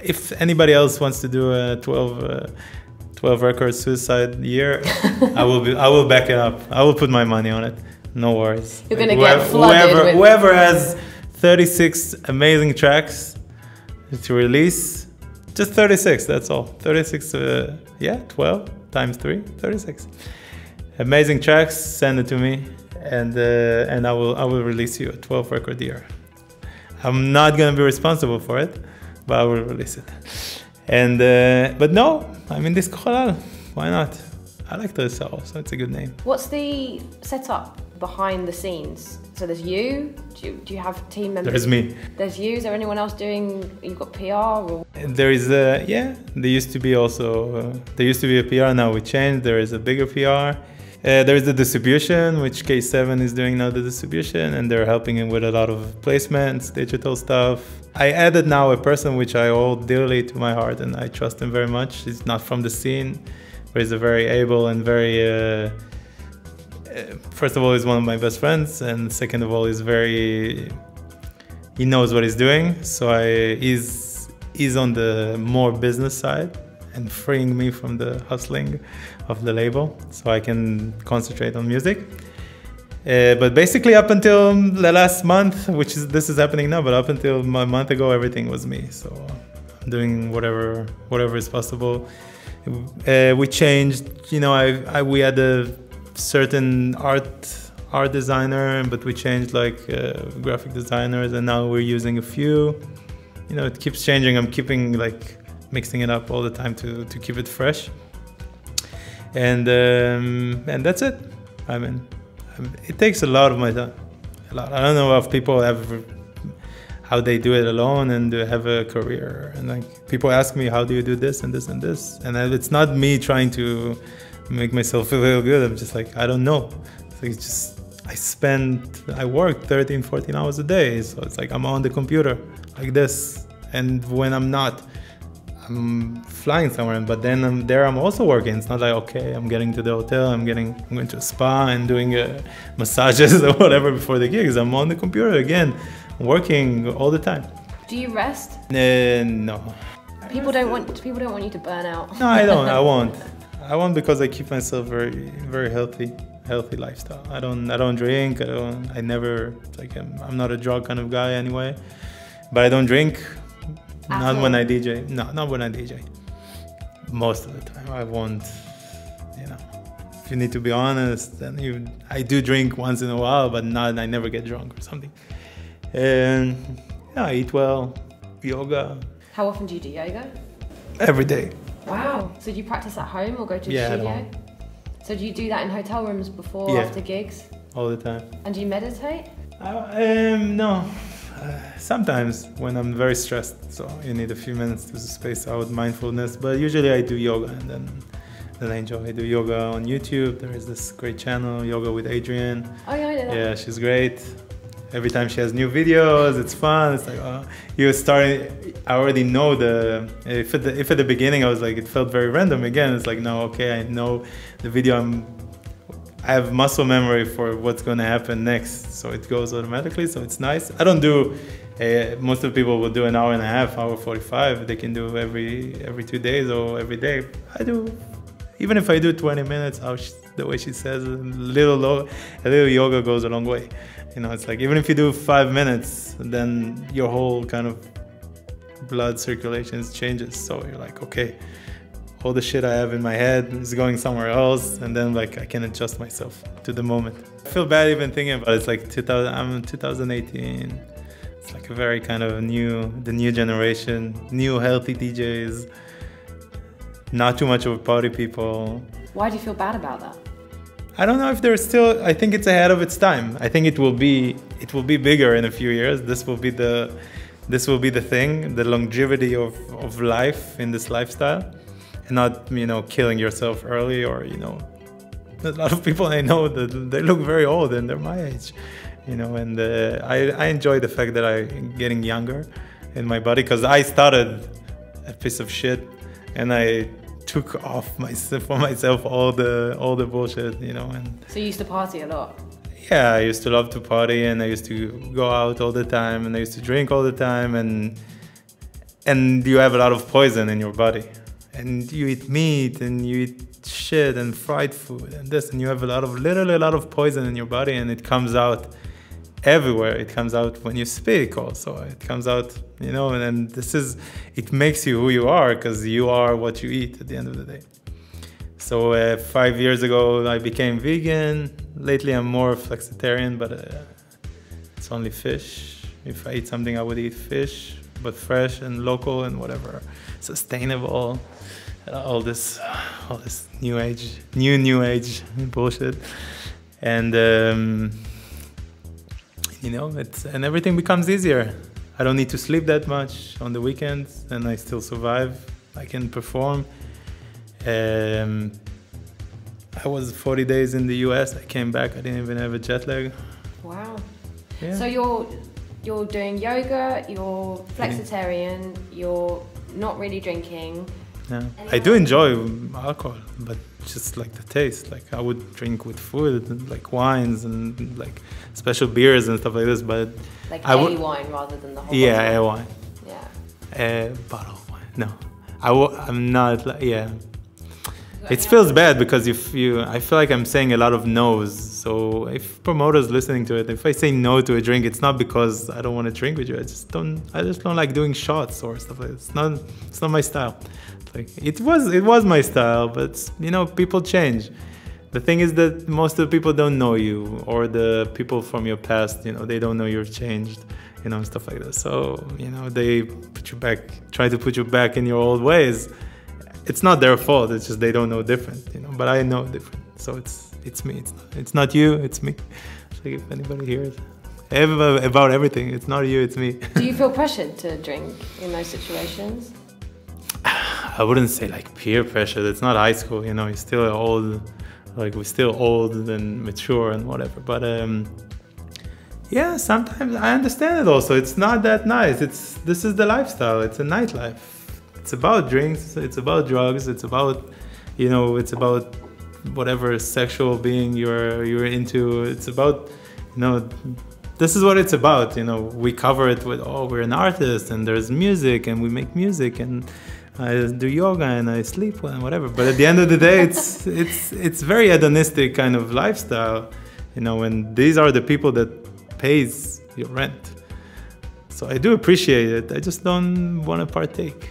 if anybody else wants to do a 12 record suicide year, I will back it up. I will put my money on it. No worries. You're gonna get flooded whoever has 36 amazing tracks to release, just 36, that's all. 36, 12 times 3, 36. Amazing tracks, send it to me, and I will release you a 12 record year. I'm not gonna be responsible for it, but I will release it. And but no, I mean, Disco Halal, why not? I like Trisar, so it's a good name. What's the setup behind the scenes? So there's you. Do you have team members? There's me. There's you. Is there anyone else doing? You've got PR or? There is there used to be a PR. Now we changed. There is a bigger PR. There is the distribution, which K7 is doing now, the distribution, and they're helping him with a lot of placements, digital stuff. I added now a person which I hold dearly to my heart, and I trust him very much. He's not from the scene, but he's a very able and very... first of all, he's one of my best friends, and second of all, he knows what he's doing. So he's on the more business side and freeing me from the hustling of the label, so I can concentrate on music. But basically, up until the last month, this is happening now, but up until a month ago, everything was me. So I'm doing whatever is possible. We changed, we had a certain art designer, but we changed like graphic designers, and now we're using a few. It keeps changing. I'm keeping like mixing it up all the time to keep it fresh. And that's it. I mean, it takes a lot of my time. A lot. I don't know if people how they do it alone and have a career. And like people ask me, how do you do this and this and this? And it's not me trying to make myself feel good. I'm just like, I don't know. It's I work 13, 14 hours a day. So it's like I'm on the computer like this. And when I'm not, I'm flying somewhere, but then I'm also working. It's not like, okay, I'm getting to the hotel, I'm going to a spa and doing massages or whatever before the gigs. I'm on the computer again, working all the time. Do you rest? No. People don't want you to burn out. No, I don't. I won't because I keep myself very, very healthy lifestyle. I don't drink. I'm not a drug kind of guy anyway, but I don't drink. Not when I DJ. No, not when I DJ. Most of the time, I won't. If you need to be honest, then I do drink once in a while, but I never get drunk or something. And I eat well, yoga. How often do you do yoga? Every day. Wow. So do you practice at home or go to a studio? So do you do that in hotel rooms before, after gigs? All the time. And do you meditate? No. Sometimes when I'm very stressed, so you need a few minutes to space out mindfulness, but usually I do yoga and then that I enjoy. I do yoga on YouTube. There is this great channel, Yoga with Adrian. Oh yeah, I know that. Yeah, she's great. Every time she has new videos, it's fun. It's like, oh, I already know if at the beginning I was like, it felt very random. Again, it's like, no, okay, I know the video. I have muscle memory for what's going to happen next. So it goes automatically. So it's nice. I don't do, most of the people will do an hour and a half, hour 45. They can do every 2 days or every day. I do, even if I do 20 minutes, the way she says, a little yoga goes a long way. You know, it's like, even if you do 5 minutes, then your whole kind of blood circulation changes. So you're like, okay, all the shit I have in my head is going somewhere else. And then like, I can adjust myself to the moment. I feel bad even thinking about it. It's like I'm in 2018. It's like a very kind of the new generation, new healthy DJs, not too much of party people. Why do you feel bad about that? I don't know if there's still, I think it's ahead of its time. I think it will be bigger in a few years. This will be the thing, the longevity of life in this lifestyle, and not, you know, killing yourself early, or, you know, a lot of people I know that they look very old and they're my age, you know, and I enjoy the fact that I'm getting younger in my body, because I started a piece of shit and I took off for myself all the bullshit, you know. And so you used to party a lot? Yeah, I used to love to party, and I used to go out all the time, and I used to drink all the time, and you have a lot of poison in your body, and you eat meat and you eat shit and fried food and this, and you have literally a lot of poison in your body, and it comes out everywhere. It comes out when you speak also. It comes out, you know, and then it makes you who you are, because you are what you eat at the end of the day. So 5 years ago, I became vegan. Lately, I'm more flexitarian, but it's only fish. If I eat something, I would eat fish, but fresh and local and whatever, sustainable. All this new age bullshit. And you know, and everything becomes easier. I don't need to sleep that much on the weekends, and I still survive. I can perform. I was 40 days in the US. I came back. I didn't even have a jet lag. Wow. Yeah. So you're doing yoga, you're flexitarian, you're not really drinking. Yeah. I do enjoy alcohol, but just like the taste. Like, I would drink with food, like wines and like special beers and stuff like this. But like wine rather than the whole. Yeah, a wine. Yeah. Bottle of wine. No, I'm not. Yeah. It feels bad because I feel like I'm saying a lot of no's. So if promoters listening to it, if I say no to a drink, it's not because I don't want to drink with you. I just don't like doing shots or stuff like that. It's not my style. Like, it was my style, but, you know, people change. The thing is that most of the people don't know you, or the people from your past, you know, they don't know you've changed, you know, and stuff like that. So, you know, they try to put you back in your old ways. It's not their fault. It's just they don't know different, you know. But I know different. So it's me. It's not you. It's me. It's like, if anybody hears about everything, it's not you. It's me. Do you feel pressured to drink in those situations? I wouldn't say like peer pressure. It's not high school, you know. You're still old. Like, we're still old and mature and whatever. But yeah, sometimes I understand it. Also, it's not that nice. This is the lifestyle. It's a nightlife. It's about drinks, it's about drugs, it's about, you know, it's about whatever sexual being you're into. It's about, you know, this is what it's about. You know, we cover it with, oh, we're an artist and there's music and we make music and I do yoga and I sleep and whatever. But at the end of the day, it's very hedonistic kind of lifestyle, you know, and these are the people that pays your rent. So I do appreciate it. I just don't want to partake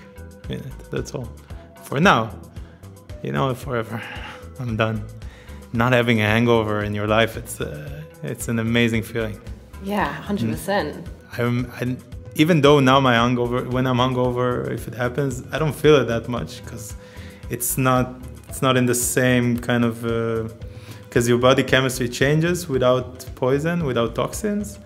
in it. That's all. For now, you know, forever. I'm done. Not having a hangover in your life, it's an amazing feeling. Yeah, 100%. Even though now when I'm hungover, if it happens, I don't feel it that much, because it's not in the same kind of, because your body chemistry changes without poison, without toxins.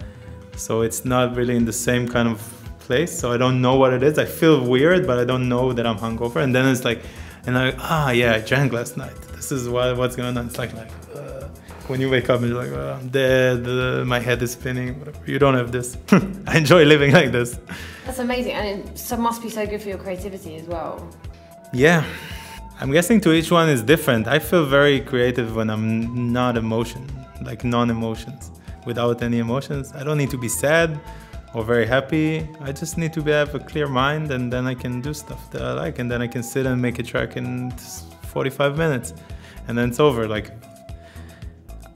So it's not really in the same kind of place. So I don't know what it is. I feel weird, but I don't know that I'm hungover. And then it's like, And I'm like, yeah, I drank last night. This is what's going on. It's like when you wake up and you're like, I'm dead, my head is spinning, whatever. You don't have this. I enjoy living like this. That's amazing, and it must be so good for your creativity as well. Yeah, I'm guessing to each one is different. I feel very creative when I'm not like non-emotions, without any emotions. I don't need to be sad or very happy. I just need to have a clear mind, and then I can do stuff that I like, and then I can sit and make a track in 45 minutes, and then it's over. Like,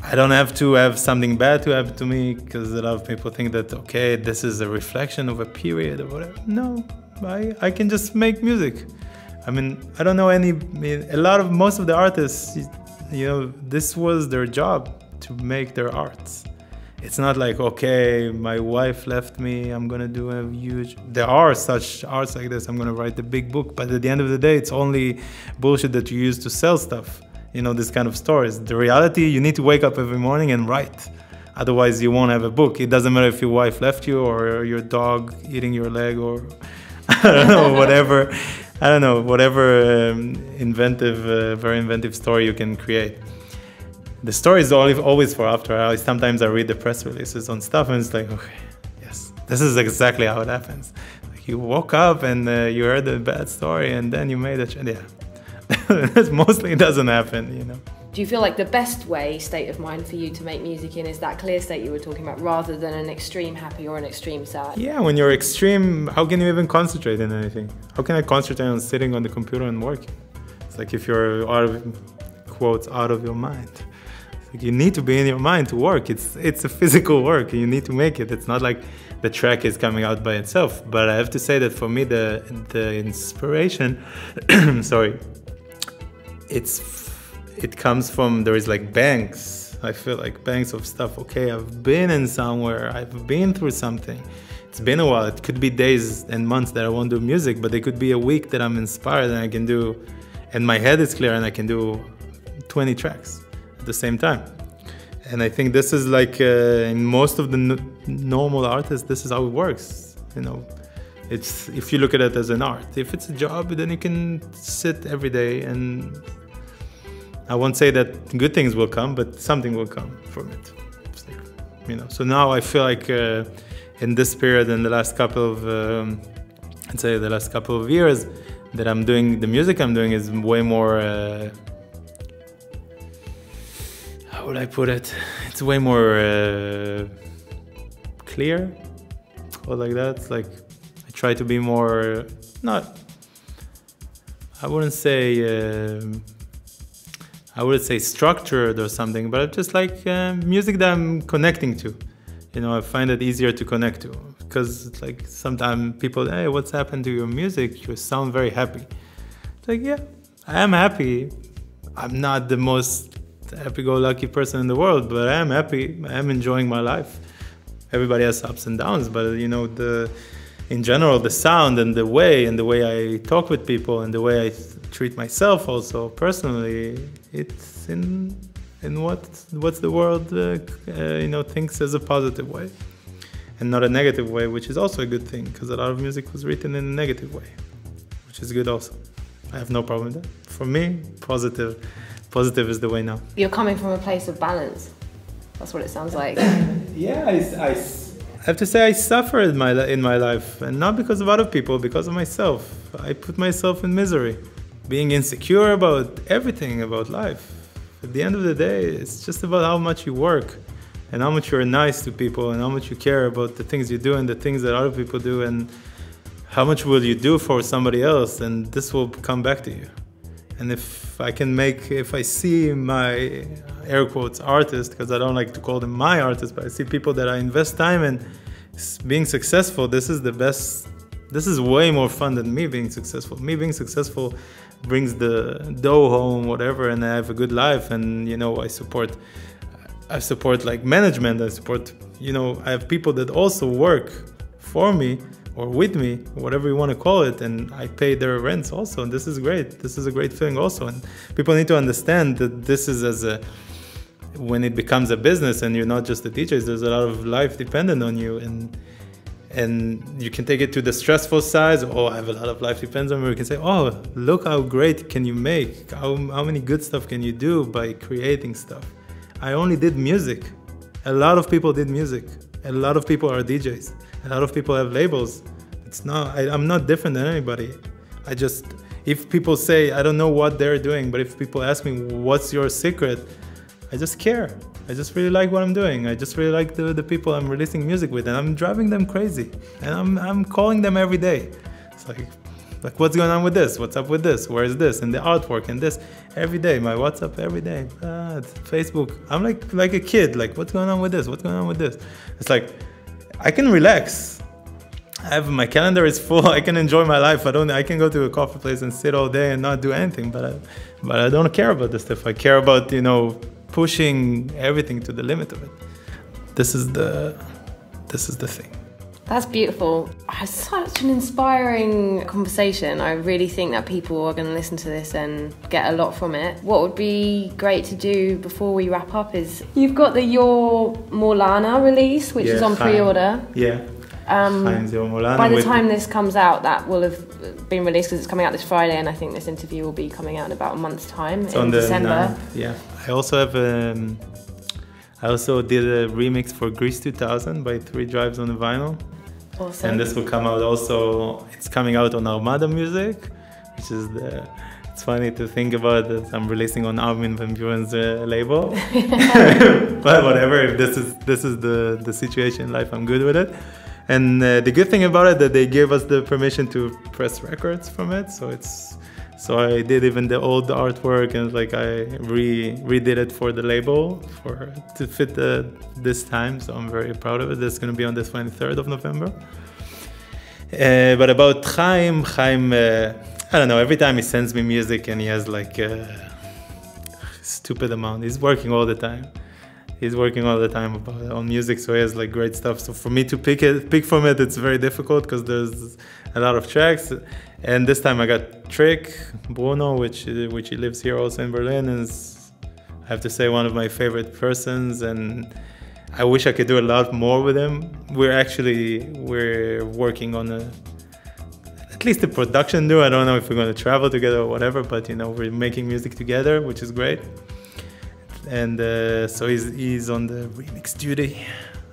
I don't have to have something bad to happen to me, because a lot of people think that, okay, this is a reflection of a period or whatever. No, I can just make music. I mean, I don't know most of the artists, this was their job, to make their arts. It's not like, okay, my wife left me, I'm gonna do a huge... There are such arts like this, I'm gonna write the big book, but at the end of the day, it's only bullshit that you use to sell stuff. This kind of stories. The reality, you need to wake up every morning and write. Otherwise, you won't have a book. It doesn't matter if your wife left you or your dog eating your leg or I don't know, whatever. I don't know, whatever very inventive story you can create. The story is always for after. Sometimes I read the press releases on stuff and it's like, okay, yes, this is exactly how it happens. Like you woke up and you heard a bad story and then you made it. Yeah. That mostly doesn't happen, Do you feel like the best state of mind for you to make music in is that clear state you were talking about, rather than an extreme happy or an extreme sad? Yeah, when you're extreme, how can you even concentrate on anything? How can I concentrate on sitting on the computer and working? It's like if you're out of your mind. It's like you need to be in your mind to work. It's a physical work, and you need to make it. It's not like the track is coming out by itself. But I have to say that for me, the inspiration, sorry, it comes from, there is like banks. I feel like banks of stuff. Okay, I've been in somewhere, I've been through something. It's been a while. It could be days and months that I won't do music, but it could be a week that I'm inspired and I can do, and my head is clear and I can do 20 tracks at the same time. And I think this is like in most of the normal artists, this is how it works. It's, if you look at it as an art. If it's a job, then you can sit every day, and I won't say that good things will come, but something will come from it. It's like, So now I feel like in this period, in the last couple of years, that I'm doing, the music I'm doing is way more, how would I put it? It's way more clear, or like that. It's like, try to be more, I wouldn't say structured or something, but just like music that I'm connecting to. I find it easier to connect to, because it's like sometimes people, hey, what's happened to your music? You sound very happy. It's like, yeah, I am happy. I'm not the most happy-go-lucky person in the world, but I am happy. I am enjoying my life. Everybody has ups and downs, but in general, the sound and the way I talk with people and the way I treat myself also personally, it's in what's the world thinks as a positive way, and not a negative way, which is also a good thing, because a lot of music was written in a negative way, which is good also. I have no problem with that. For me, positive is the way now. You're coming from a place of balance. That's what it sounds like. Yeah, I have to say I suffered in my life, and not because of other people, because of myself. I put myself in misery, being insecure about everything about life. At the end of the day, it's just about how much you work and how much you're nice to people and how much you care about the things you do and the things that other people do, and how much will you do for somebody else, and this will come back to you. And if I see my air quotes artist, because I don't like to call them my artists, but I see people that I invest time in being successful, this is the best. This is way more fun than me being successful. Me being successful brings the dough home, whatever, and I have a good life. And I support like management. I support, I have people that also work for me or with me, whatever you want to call it, and I pay their rents also. And this is great. This is a great feeling also. And people need to understand that this is when it becomes a business and you're not just a DJ, there's a lot of life dependent on you. And you can take it to the stressful side. Oh, I have a lot of life depends on me. You can say, oh, look how great can you make? How many good stuff can you do by creating stuff? I only did music. A lot of people did music. A lot of people are DJs. A lot of people have labels. I'm not different than anybody. If people say, I don't know what they're doing, but if people ask me, what's your secret? I just care. I just really like what I'm doing. I just really like the people I'm releasing music with, and I'm driving them crazy. And I'm calling them every day. It's like what's going on with this? What's up with this? Where is this? And the artwork and this. Every day, my WhatsApp every day. Facebook. I'm like a kid. Like, what's going on with this? What's going on with this? It's like, I can relax. My calendar is full. I can enjoy my life. I can go to a coffee place and sit all day and not do anything. But I don't care about this stuff. I care about, pushing everything to the limit of it. This is the thing. That's beautiful. It's such an inspiring conversation. I really think that people are going to listen to this and get a lot from it. What would be great to do before we wrap up is you've got the Your Morlana release, which is on pre-order. Yeah. By the time this comes out, that will have been released because it's coming out this Friday, and I think this interview will be coming out in about a month's time in December. 9th, yeah. I also have I also did a remix for Grease 2000 by 3 Drives on the Vinyl. Awesome. And this will come out also, it's coming out on Armada Music, which is it's funny to think about that I'm releasing on Armin van Buuren's label. But whatever, if this is the situation in life, I'm good with it. And the good thing about it that they gave us the permission to press records from it, so I did even the old artwork and I redid it for the label to fit this time. So I'm very proud of it. It's going to be on the 23rd of November. But about Chaim, I don't know. Every time he sends me music and he has a stupid amount, he's working all the time. He's working all the time on music, so he has great stuff. So for me to pick from it, it's very difficult because there's a lot of tracks. And this time I got Trick, Bruno, which he lives here also in Berlin, and is, I have to say, one of my favorite persons. And I wish I could do a lot more with him. We're working on at least a production duo. I don't know if we're going to travel together or whatever, but we're making music together, which is great. And so he's on the remix duty,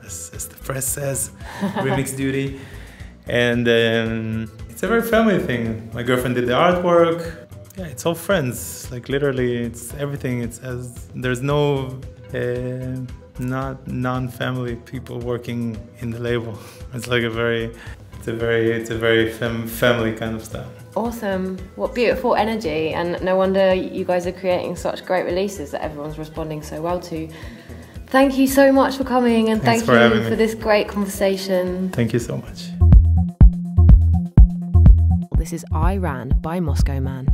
as the press says, remix duty. And it's a very family thing. My girlfriend did the artwork. Yeah, it's all friends. Literally, it's everything. There's no not non-family people working in the label. It's a very family kind of stuff. Awesome. What beautiful energy, and no wonder you guys are creating such great releases that everyone's responding so well to. Thank you so much for coming, and thank you for this great conversation. Thank you so much. This is I Ran by Moscoman.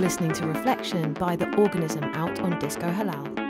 listening to Reflection by The Organism out on Disco Halal.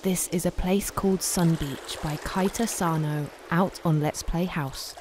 This is A Place Called Sun Beach by Kaita Sano, out on Let's Play House.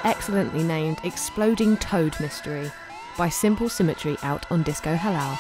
Excellently named Exploding Toad Mystery by Simple Symmetry, out on Disco Halal.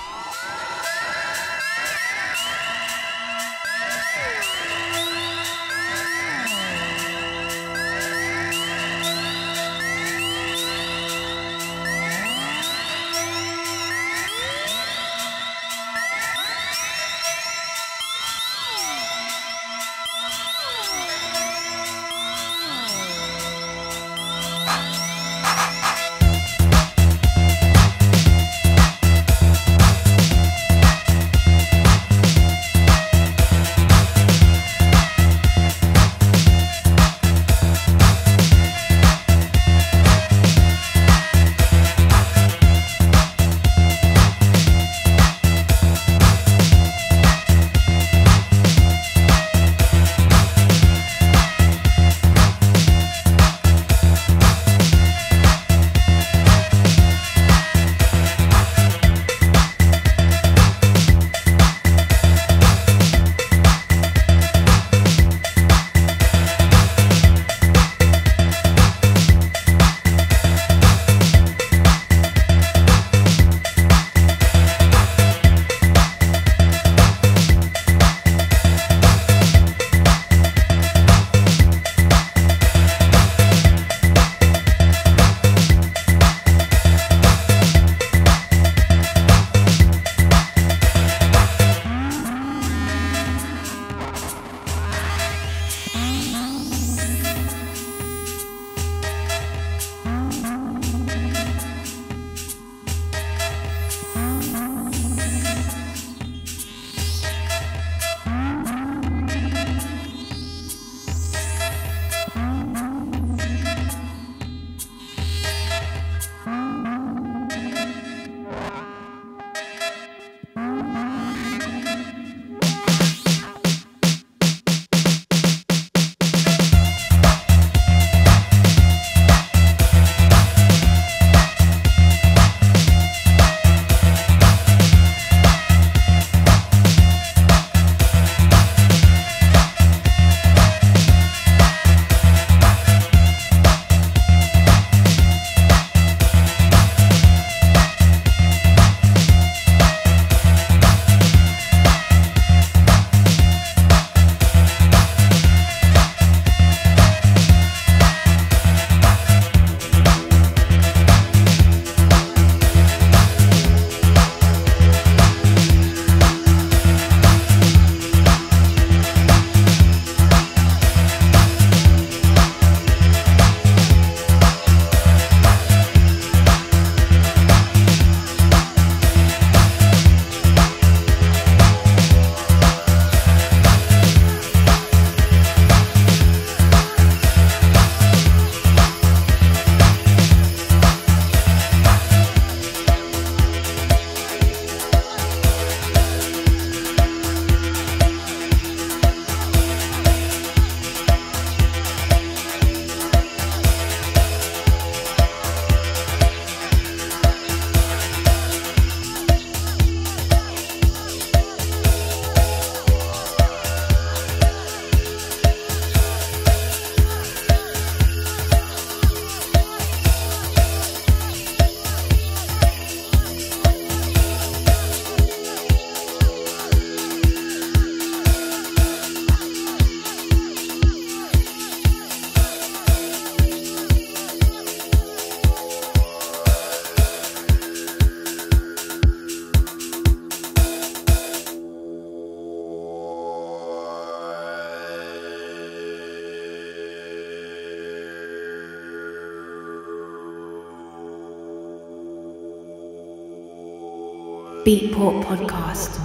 Beatport podcast.